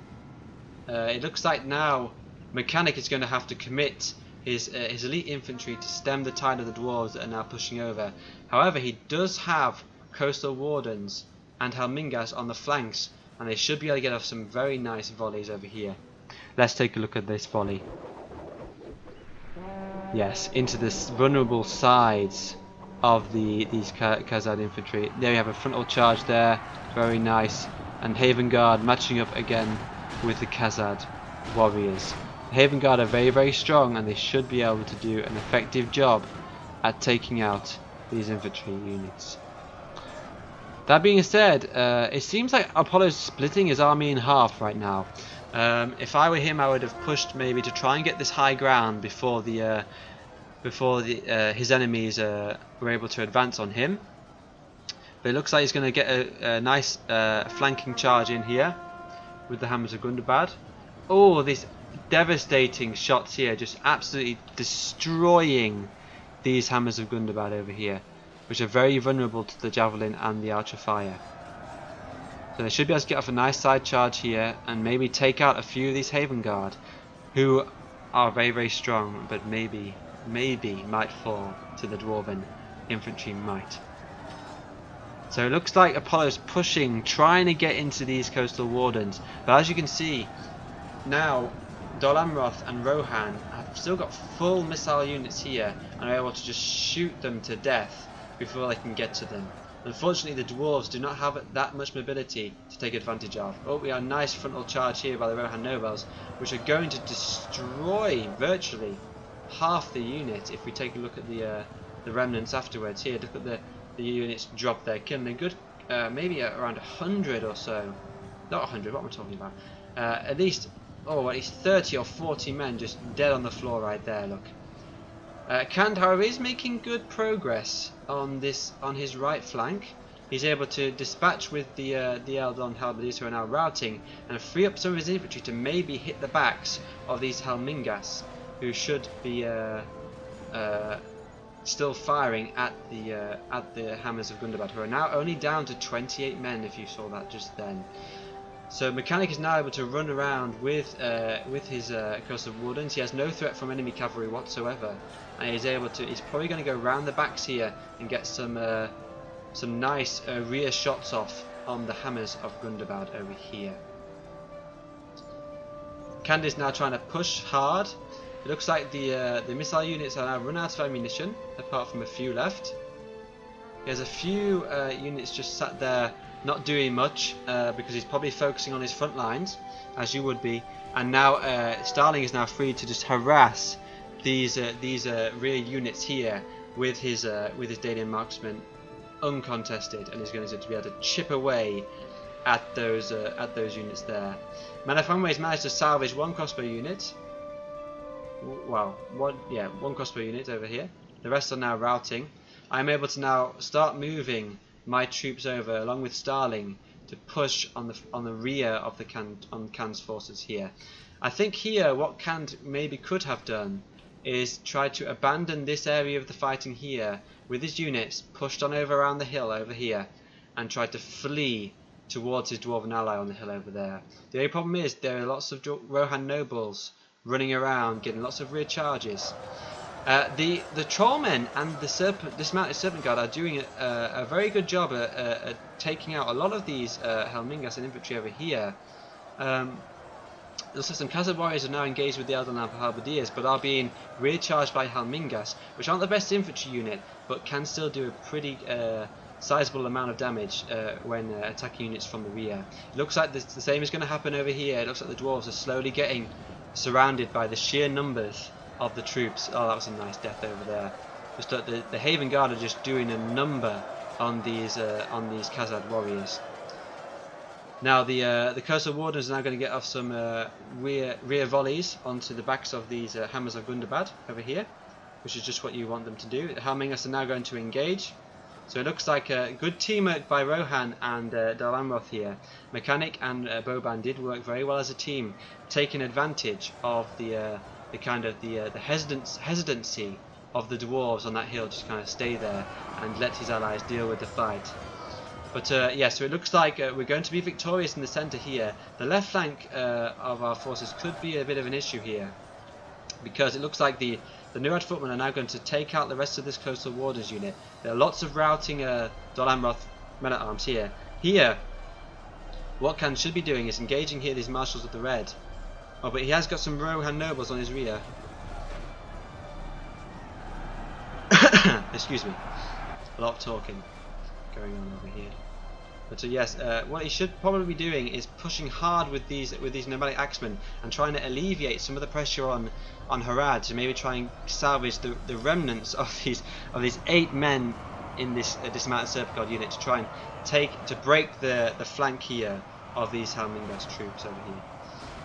It looks like now Mechanic is going to have to commit his elite infantry to stem the tide of the dwarves that are now pushing over. However, he does have coastal wardens and Helmingas on the flanks, and they should be able to get off some very nice volleys over here. Let's take a look at this volley. Yes, into the vulnerable sides of these Khazad infantry. There you have a frontal charge there, very nice. And Haven Guard matching up again with the Khazad warriors. The Haven Guard are very, very strong, and they should be able to do an effective job at taking out these infantry units. That being said, it seems like Apollo's splitting his army in half right now. If I were him, I would have pushed maybe to try and get this high ground before his enemies were able to advance on him. But it looks like he's going to get a nice flanking charge in here with the hammers of Gundabad. Oh, these devastating shots here, just absolutely destroying these hammers of Gundabad over here, which are very vulnerable to the javelin and the archer fire. So they should be able to get off a nice side charge here and maybe take out a few of these Haven Guard, who are very, very strong, but maybe might fall to the Dwarven infantry might. So it looks like Apollo's pushing, trying to get into these coastal wardens, but as you can see now, Dol Amroth and Rohan have still got full missile units here and are able to just shoot them to death before they can get to them. Unfortunately, the dwarves do not have that much mobility to take advantage of. Oh, we have a nice frontal charge here by the Rohan nobles, which are going to destroy virtually half the unit. If we take a look at the remnants afterwards here, look at the units drop there, killing a good maybe around 100 or so. Not 100, what am I talking about? At least 30 or 40 men just dead on the floor right there, look. Kandahar is making good progress on his right flank. He's able to dispatch with the Eldon Halberdiers, who are now routing, and free up some of his infantry to maybe hit the backs of these Helmingas, who should be still firing at the hammers of Gundabad, who are now only down to 28 men, if you saw that just then. So Mechanic is now able to run around with his coastal wardens. He has no threat from enemy cavalry whatsoever, and he's probably going to go round the backs here and get some nice rear shots off on the hammers of Gundabad over here. Candy's now trying to push hard. It looks like the missile units are now run out of ammunition, apart from a few left. There's a few units just sat there not doing much because he's probably focusing on his front lines, as you would be. And now Starling is now free to just harass these rear units here with his Dalian marksman uncontested, and is going to be able to chip away at those units there. Manafanwe's managed to salvage one crossbow unit. Well, one crossbow unit over here. The rest are now routing. I'm able to now start moving my troops over along with Starling to push on the rear of Khan's forces here. I think here what Khan maybe could have done is try to abandon this area of the fighting here with his units pushed on over around the hill over here, and try to flee towards his dwarven ally on the hill over there. The only problem is there are lots of Rohan nobles running around getting lots of rear charges. The trollmen and the dismounted serpent guard are doing a very good job at taking out a lot of these Helmingas and infantry over here. Also, some Khazad warriors are now engaged with the Eldon Halberdiers, but are being rear charged by Helmingas, which aren't the best infantry unit, but can still do a pretty sizable amount of damage when attacking units from the rear. It looks like the same is going to happen over here. It looks like the dwarves are slowly getting surrounded by the sheer numbers of the troops. Oh, that was a nice death over there. Just the Haven Guard are just doing a number on these Khazad warriors. Now the coastal wardens are now going to get off some rear volleys onto the backs of these hammers of Gundabad over here, which is just what you want them to do. The Helmingas are now going to engage. So it looks like a good teamwork by Rohan and Dal Amroth here. Mechanic and Boban did work very well as a team, taking advantage of the hesitancy of the dwarves on that hill, just kind of stay there and let his allies deal with the fight. But yeah, so it looks like we're going to be victorious in the centre here. The left flank of our forces could be a bit of an issue here, because it looks like the Nurad footmen are now going to take out the rest of this coastal warders unit. There are lots of routing Dol Amroth men at arms here. Here, what Khan should be doing is engaging here these marshals of the red. Oh, but he has got some Rohan nobles on his rear. Excuse me. A lot of talking going on over here. But yes, what he should probably be doing is pushing hard with these nomadic axemen and trying to alleviate some of the pressure on Harad to maybe try and salvage the remnants of these 8 men in this dismounted Serpgard unit to try and break the flank here of these Halmingas troops over here.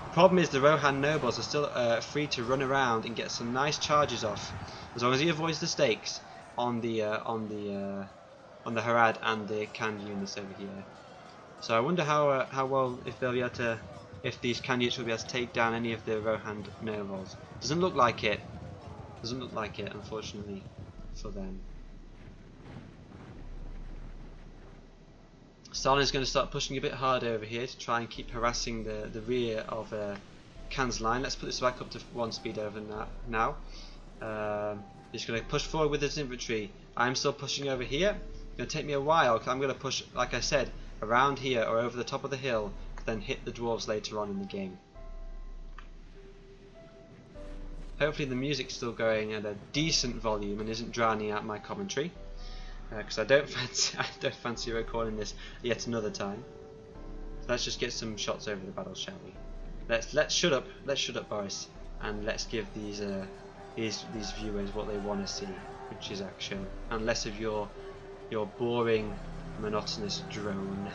The problem is the Rohan nobles are still free to run around and get some nice charges off, as long as he avoids the stakes on the Harad and the Khan units over here. So I wonder how well, if they'll be able to, if these Khan units will be able to take down any of the Rohan nobles. Doesn't look like it. Doesn't look like it, unfortunately, for them. Stalin's going to start pushing a bit harder over here to try and keep harassing the rear of Khan's line. Let's put this back up to 1 speed over now. He's going to push forward with his infantry. I'm still pushing over here. It's going to take me a while, because I'm going to push, like I said, around here or over the top of the hill, then hit the dwarves later on in the game. Hopefully the music's still going at a decent volume and isn't drowning out my commentary, because I don't fancy recording this yet another time. So let's just get some shots over the battle, shall we? Let's shut up, Boris, and let's give these viewers what they want to see, which is action, and less of your boring, monotonous drone.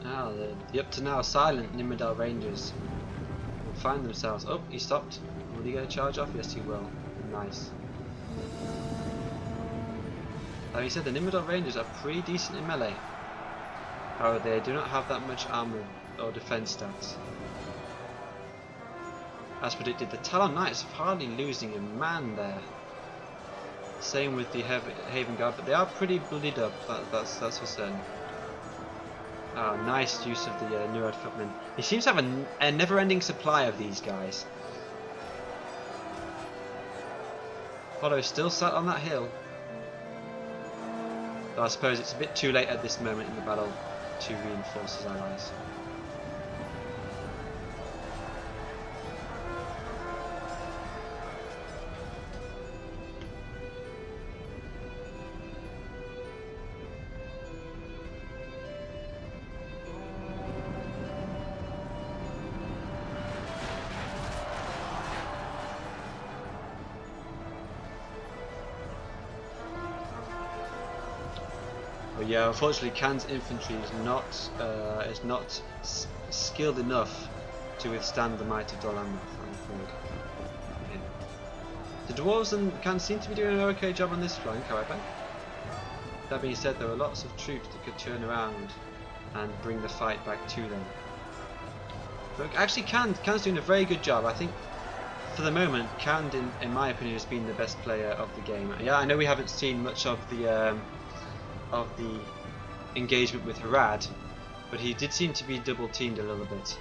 Ah, the up to now silent Nimrodal Rangers will find themselves. Oh, he stopped. Will he get a charge off? Yes, he will. Nice. Like I said, the Nimrodal Rangers are pretty decent in melee. However, they do not have that much armor or defense stats. As predicted, the Talon Knights are hardly losing a man there. Same with the Haven Guard, but they are pretty bloodied up, that's for certain. Oh, nice use of the Nurad footmen. He seems to have a never-ending supply of these guys. Apollo is still sat on that hill. Though I suppose it's a bit too late at this moment in the battle to reinforce his allies. But yeah, unfortunately, Khan's infantry is not skilled enough to withstand the might of Dol Amroth, I'm afraid. Yeah. The dwarves and Khan seem to be doing an okay job on this flank, however. That being said, there are lots of troops that could turn around and bring the fight back to them. But actually, Khan's doing a very good job. I think, for the moment, Khan, in my opinion, has been the best player of the game. Yeah, I know we haven't seen much of the engagement with Harad, but he did seem to be double teamed a little bit.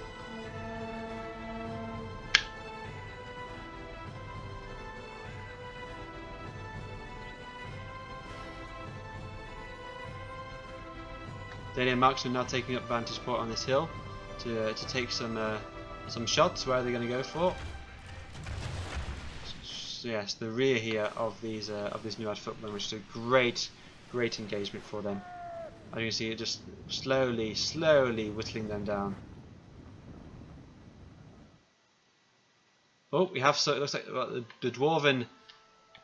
Daniel Marksman now taking up vantage point on this hill to take some shots. Where are they going to go for? So yes, the rear here of these Nurad footmen, which is a great engagement for them. As you can see, it just slowly whittling them down. Oh, we have, so it looks like the dwarven.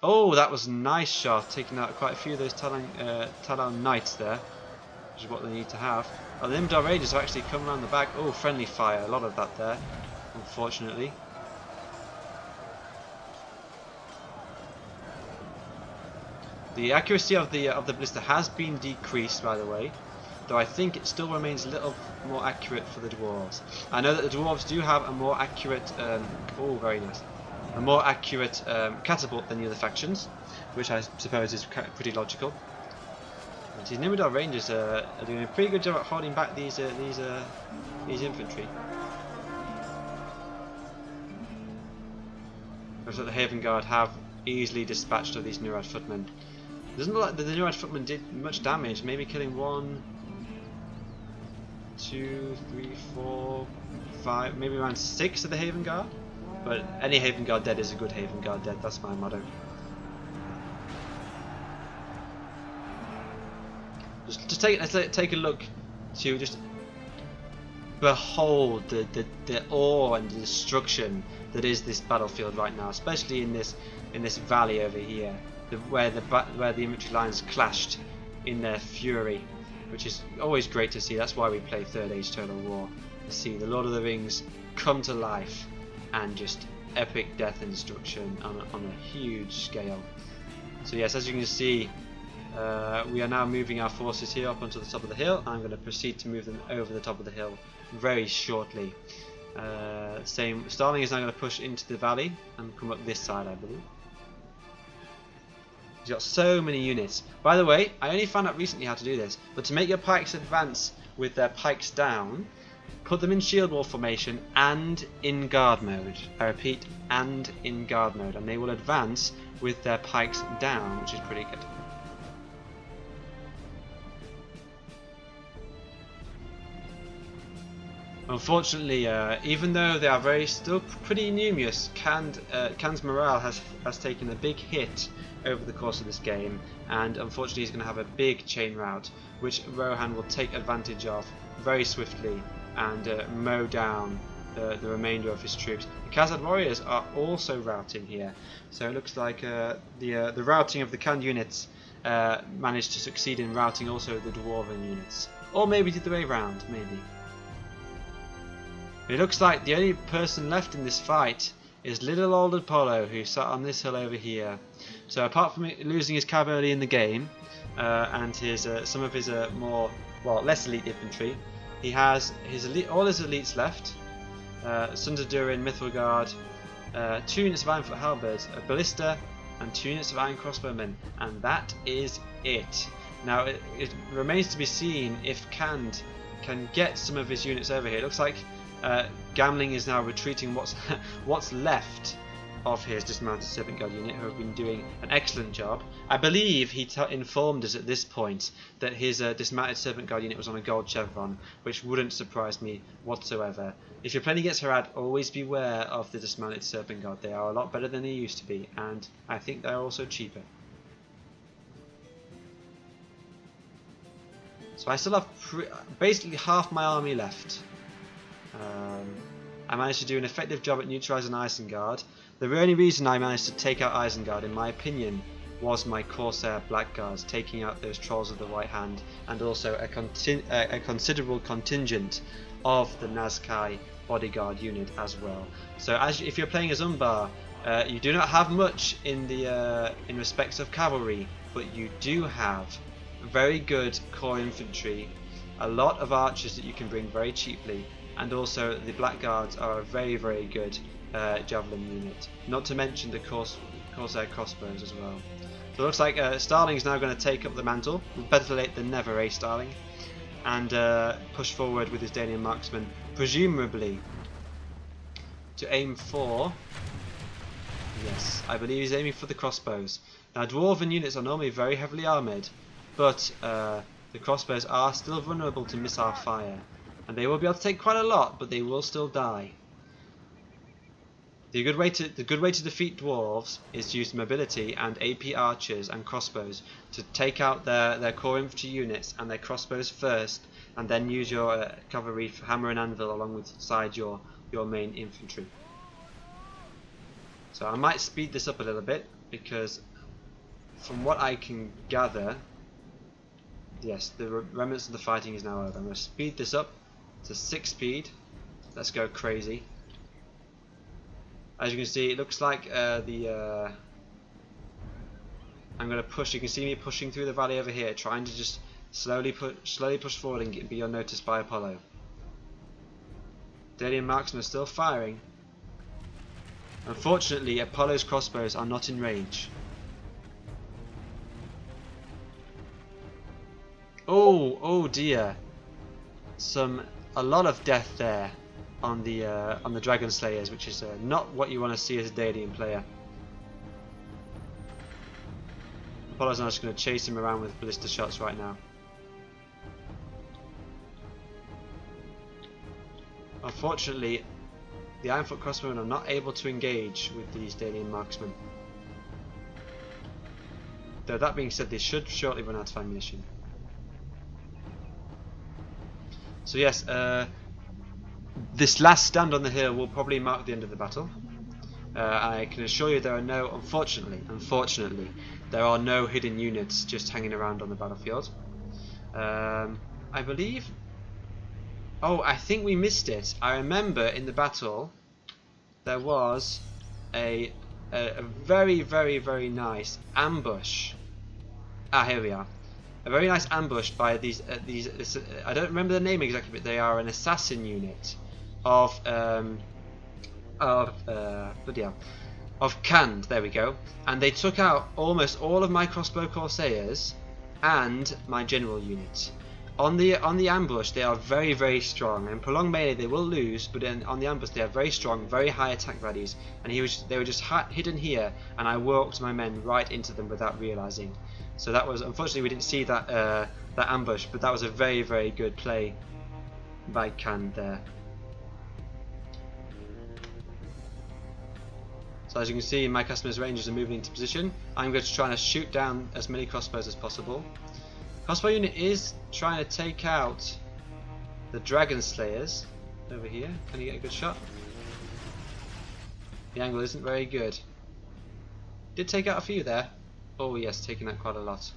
Oh, that was a nice shot, taking out quite a few of those Talon Knights there, which is what they need to have. Oh, the Nimrodal Rangers have actually come around the back. Oh, friendly fire, a lot of that there. unfortunately. The accuracy of the ballista has been decreased, by the way, though I think it still remains a little more accurate for the dwarves. I know that the dwarves do have a more accurate, oh, very nice, a more accurate catapult than the other factions, which I suppose is pretty logical. And these Nimrodar Rangers are doing a pretty good job at holding back these infantry. Looks like the Haven Guard have easily dispatched of these Nurad footmen. It doesn't look like the Nurad footmen did much damage, maybe killing 1, 2, 3, 4, 5, maybe around 6 of the Haven Guard. But any Haven Guard dead is a good Haven Guard dead, that's my motto. Let's take a look to just behold the awe and the destruction that is this battlefield right now, especially in this valley over here, where the infantry lines clashed in their fury, which is always great to see. That's why we play Third Age Total War, to see the Lord of the Rings come to life and just epic death and destruction on a huge scale. So yes, as you can see, we are now moving our forces here up onto the top of the hill. I'm going to proceed to move them over the top of the hill very shortly. Starling is now going to push into the valley and come up this side, I believe. He's got so many units. By the way, I only found out recently how to do this, but to make your pikes advance with their pikes down, put them in shield wall formation and in guard mode. I repeat, and in guard mode, and they will advance with their pikes down, which is pretty good. Unfortunately, even though they are still pretty numerous, Khan's morale has taken a big hit over the course of this game, and unfortunately he's going to have a big chain rout, which Rohan will take advantage of very swiftly and mow down the remainder of his troops. The Khazad warriors are also routing here, so it looks like the routing of the Khan units managed to succeed in routing also the Dwarven units, or maybe the other way round, maybe. It looks like the only person left in this fight is little old Apollo, who sat on this hill over here. So apart from losing his cav early in the game and some of his less elite infantry, he has all his elites left. Sons of Durin, Mithril 2 units of Iron Foot Halberds, a ballista, and 2 units of Iron Crossbowmen, and that is it. Now it remains to be seen if Khan can get some of his units over here. It looks like Gamling is now retreating what's left of his dismounted Serpent Guard unit, who have been doing an excellent job. I believe he informed us at this point that his dismounted Serpent Guard unit was on a gold chevron, which wouldn't surprise me whatsoever. If you're playing against Harad, always beware of the dismounted Serpent Guard. They are a lot better than they used to be, and I think they're also cheaper. So I still have basically half my army left. I managed to do an effective job at neutralising Isengard. The only reason I managed to take out Isengard, in my opinion, was my Corsair Blackguards taking out those Trolls of the White Hand, and also a considerable contingent of the Nazkai bodyguard unit as well. So if you're playing as Umbar, you do not have much in respects of cavalry, but you do have very good core infantry, a lot of archers that you can bring very cheaply, and also the Blackguards are a very, very good javelin unit. Not to mention the Corsair crossbows as well. So it looks like Starling is now going to take up the mantle. Better late than never, eh, Starling? And push forward with his Danian marksmen, presumably to aim for. Yes, I believe he's aiming for the crossbows. Now, Dwarven units are normally very heavily armoured, but the crossbows are still vulnerable to missile fire. And they will be able to take quite a lot, but they will still die. The good way to defeat dwarves is to use mobility and AP archers and crossbows to take out their core infantry units and their crossbows first, and then use your cavalry hammer and anvil alongside your main infantry. So I might speed this up a little bit, because from what I can gather, yes, the remnants of the fighting is now over. I'm going to speed this up to 6 speed. Let's go crazy. As you can see, it looks like I'm going to push. You can see me pushing through the valley over here, trying to just slowly push forward and be unnoticed by Apollo. Daily and marksmen are still firing. Unfortunately, Apollo's crossbows are not in range. Oh dear! A lot of death there on the Dragon Slayers, which is not what you want to see as a Dalian player. Apollo's now just going to chase him around with ballista shots right now. Unfortunately, the Ironfoot crossbowmen are not able to engage with these Dalian marksmen. Though that being said, they should shortly run out of ammunition. So yes, this last stand on the hill will probably mark the end of the battle. I can assure you there are no, unfortunately, there are no hidden units just hanging around on the battlefield. I believe... Oh, I think we missed it. I remember in the battle there was a very, very, very nice ambush. Ah, here we are. A very nice ambush by these I don't remember the name exactly, but they are an assassin unit of bloody hell, of Canned. There we go. And they took out almost all of my crossbow corsairs and my general unit. On the ambush, they are very, very strong. In prolonged melee, they will lose, but on the ambush, they are very strong, very high attack values. And they were just hidden here, and I walked my men right into them without realizing. So that was, unfortunately, we didn't see that ambush, but that was a very, very good play by Canned there. So as you can see, my customers' rangers are moving into position. I'm going to try to shoot down as many crossbows as possible. Crossbow unit is trying to take out the Dragon Slayers over here. Can you get a good shot? The angle isn't very good. Did take out a few there. Oh yes, taking out quite a lot.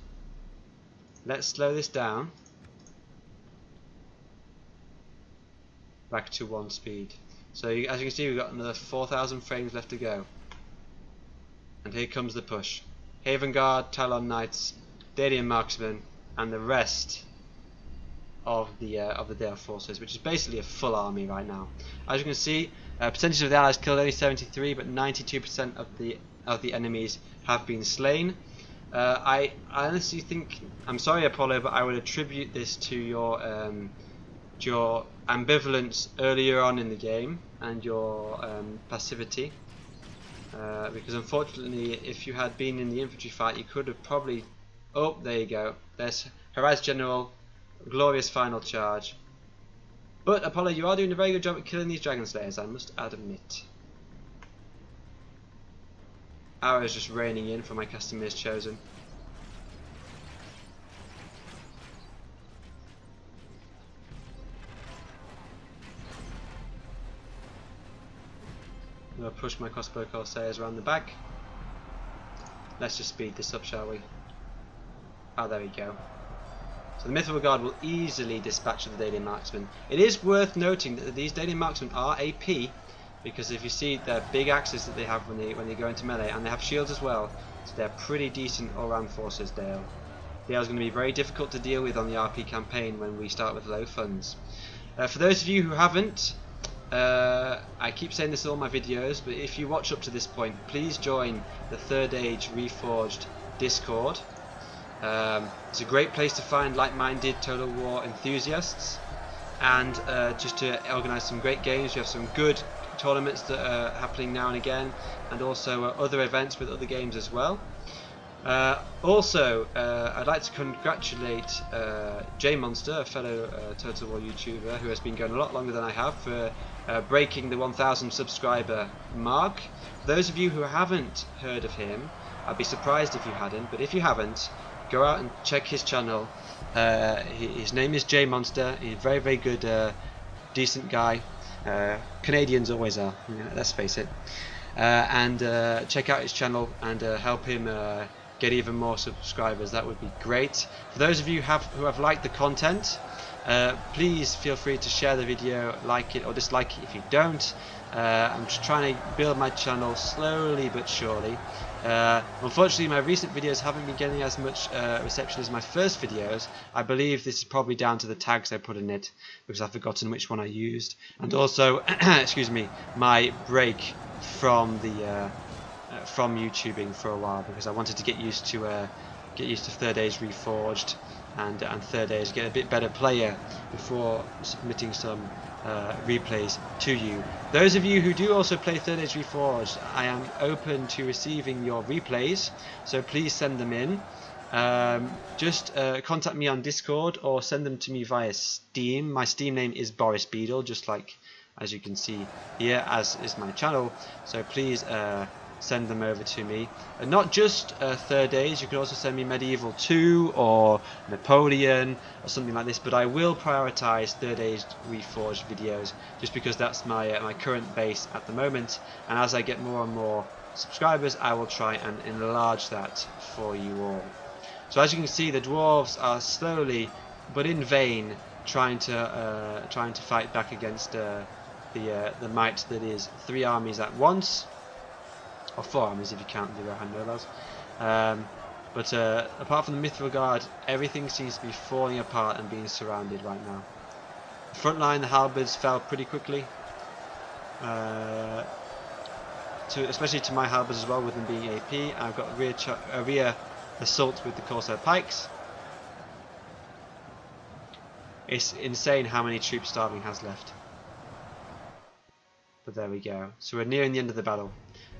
Let's slow this down. Back to 1 speed. So as you can see, we've got another 4,000 frames left to go. And here comes the push. Haven Guard, Talon Knights, Dalian Marksmen, and the rest of the Dale forces, which is basically a full army right now. As you can see, percentage of the allies killed only 73, but 92% of the enemies have been slain. I honestly think, I'm sorry Apollo, but I would attribute this to your ambivalence earlier on in the game and your passivity. Because unfortunately, if you had been in the infantry fight, you could have probably... Oh, there you go. There's Harass General, glorious final charge. But Apollo, you are doing a very good job at killing these Dragon Slayers, I must admit. Arrows just raining in for my customers chosen. I'm going to push my crossbow corsairs around the back. Let's just speed this up, shall we? Ah, there we go. So the Mythical Guard will easily dispatch the Dalian Marksmen. It is worth noting that these Dalian Marksmen are AP, because if you see the big axes that they have when they go into melee, and they have shields as well, so they're pretty decent all-round forces. Dale is going to be very difficult to deal with on the RP campaign when we start with low funds. For those of you who haven't, I keep saying this in all my videos, but if you watch up to this point, please join the Third Age Reforged Discord. It's a great place to find like-minded Total War enthusiasts, and just to organise some great games. We have some good tournaments that are happening now and again, and also other events with other games as well. Also, I'd like to congratulate J Monster, a fellow Total War YouTuber who has been going a lot longer than I have, for breaking the 1,000 subscriber mark. For those of you who haven't heard of him, I'd be surprised if you hadn't, but if you haven't, go out and check his channel. His name is J Monster. He's a very, very good, decent guy. Canadians always are, you know, let's face it. And check out his channel and help him get even more subscribers, that would be great. For those of you who have liked the content, please feel free to share the video, like it or dislike it if you don't. I'm just trying to build my channel slowly but surely. Unfortunately, my recent videos haven't been getting as much reception as my first videos. I believe this is probably down to the tags I put in it, because I've forgotten which one I used, and also excuse me, my break from the from YouTubing for a while, because I wanted to get used to Third Days Reforged and Third Days, get a bit better player before submitting some replays to you. Those of you who do also play Third Days Reforged, I am open to receiving your replays, so please send them in. Just contact me on Discord or send them to me via Steam. My Steam name is Boris Beadle, just like as you can see here, as is my channel, so please send them over to me. And not just Third Days, you can also send me Medieval 2 or Napoleon or something like this, but I will prioritize Third Days Reforged videos just because that's my my current base at the moment, and as I get more and more subscribers I will try and enlarge that for you all. So as you can see, the dwarves are slowly but in vain trying to fight back against the might that is 3 armies at once. Or 4 armies if you count the Rohan nobles. But apart from the Mithril Guard, everything seems to be falling apart and being surrounded right now. The front line, the halberds fell pretty quickly, especially to my halberds as well, with them being AP. I've got a rear assault with the Corsair pikes. It's insane how many troops Starving has left. But there we go. So we're nearing the end of the battle.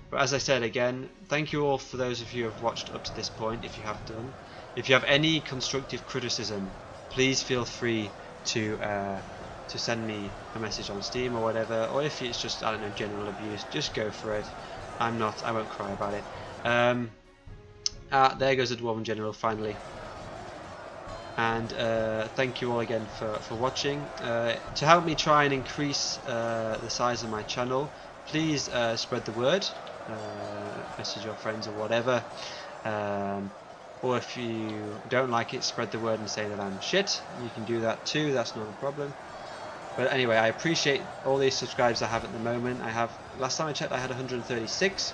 But as I said again, thank you all for those of you who have watched up to this point, if you have done. If you have any constructive criticism, please feel free to send me a message on Steam or whatever, or if it's just, I don't know, general abuse, just go for it. I won't cry about it. There goes the Dwarven General finally. And thank you all again for watching. To help me try and increase the size of my channel, please spread the word. Message your friends or whatever, or if you don't like it, spread the word and say that I'm shit. You can do that too, that's not a problem. But anyway, I appreciate all these subscribers I have at the moment. Last time I checked I had 136.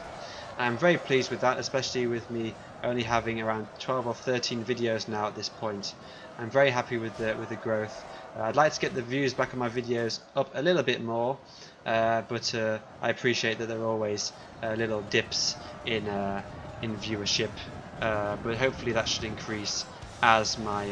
I'm very pleased with that, especially with me only having around 12 or 13 videos now at this point. I'm very happy with the growth. I'd like to get the views back on my videos up a little bit more, but I appreciate that there are always little dips in viewership. But hopefully that should increase as my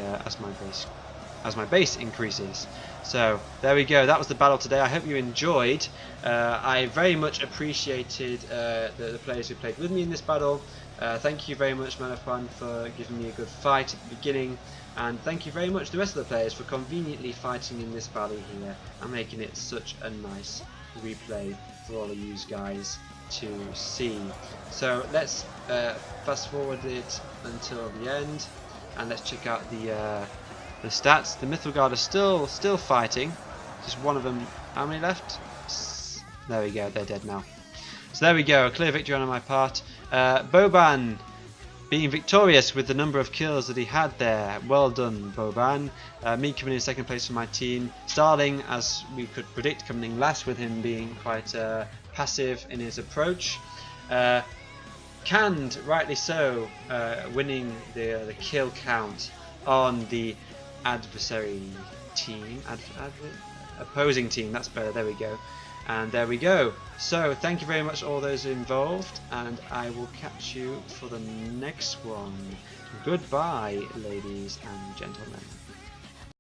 base increases. So there we go. That was the battle today. I hope you enjoyed. I very much appreciated the players who played with me in this battle. Thank you very much, Manafan, for giving me a good fight at the beginning. And thank you very much the rest of the players for conveniently fighting in this valley here and making it such a nice replay for all of you guys to see. So let's fast forward it until the end, and let's check out the stats. The Mithril Guard are still fighting. Just one of them. How many left? There we go. They're dead now. So there we go. A clear victory on my part. Boban being victorious with the number of kills that he had there. Well done, Boban. Me coming in second place for my team. Starling, as we could predict, coming in last with him being quite passive in his approach. Canned, rightly so, winning the kill count on the adversary team. Opposing team, that's better, there we go. And there we go. So thank you very much all those involved, and I will catch you for the next one. Goodbye, ladies and gentlemen.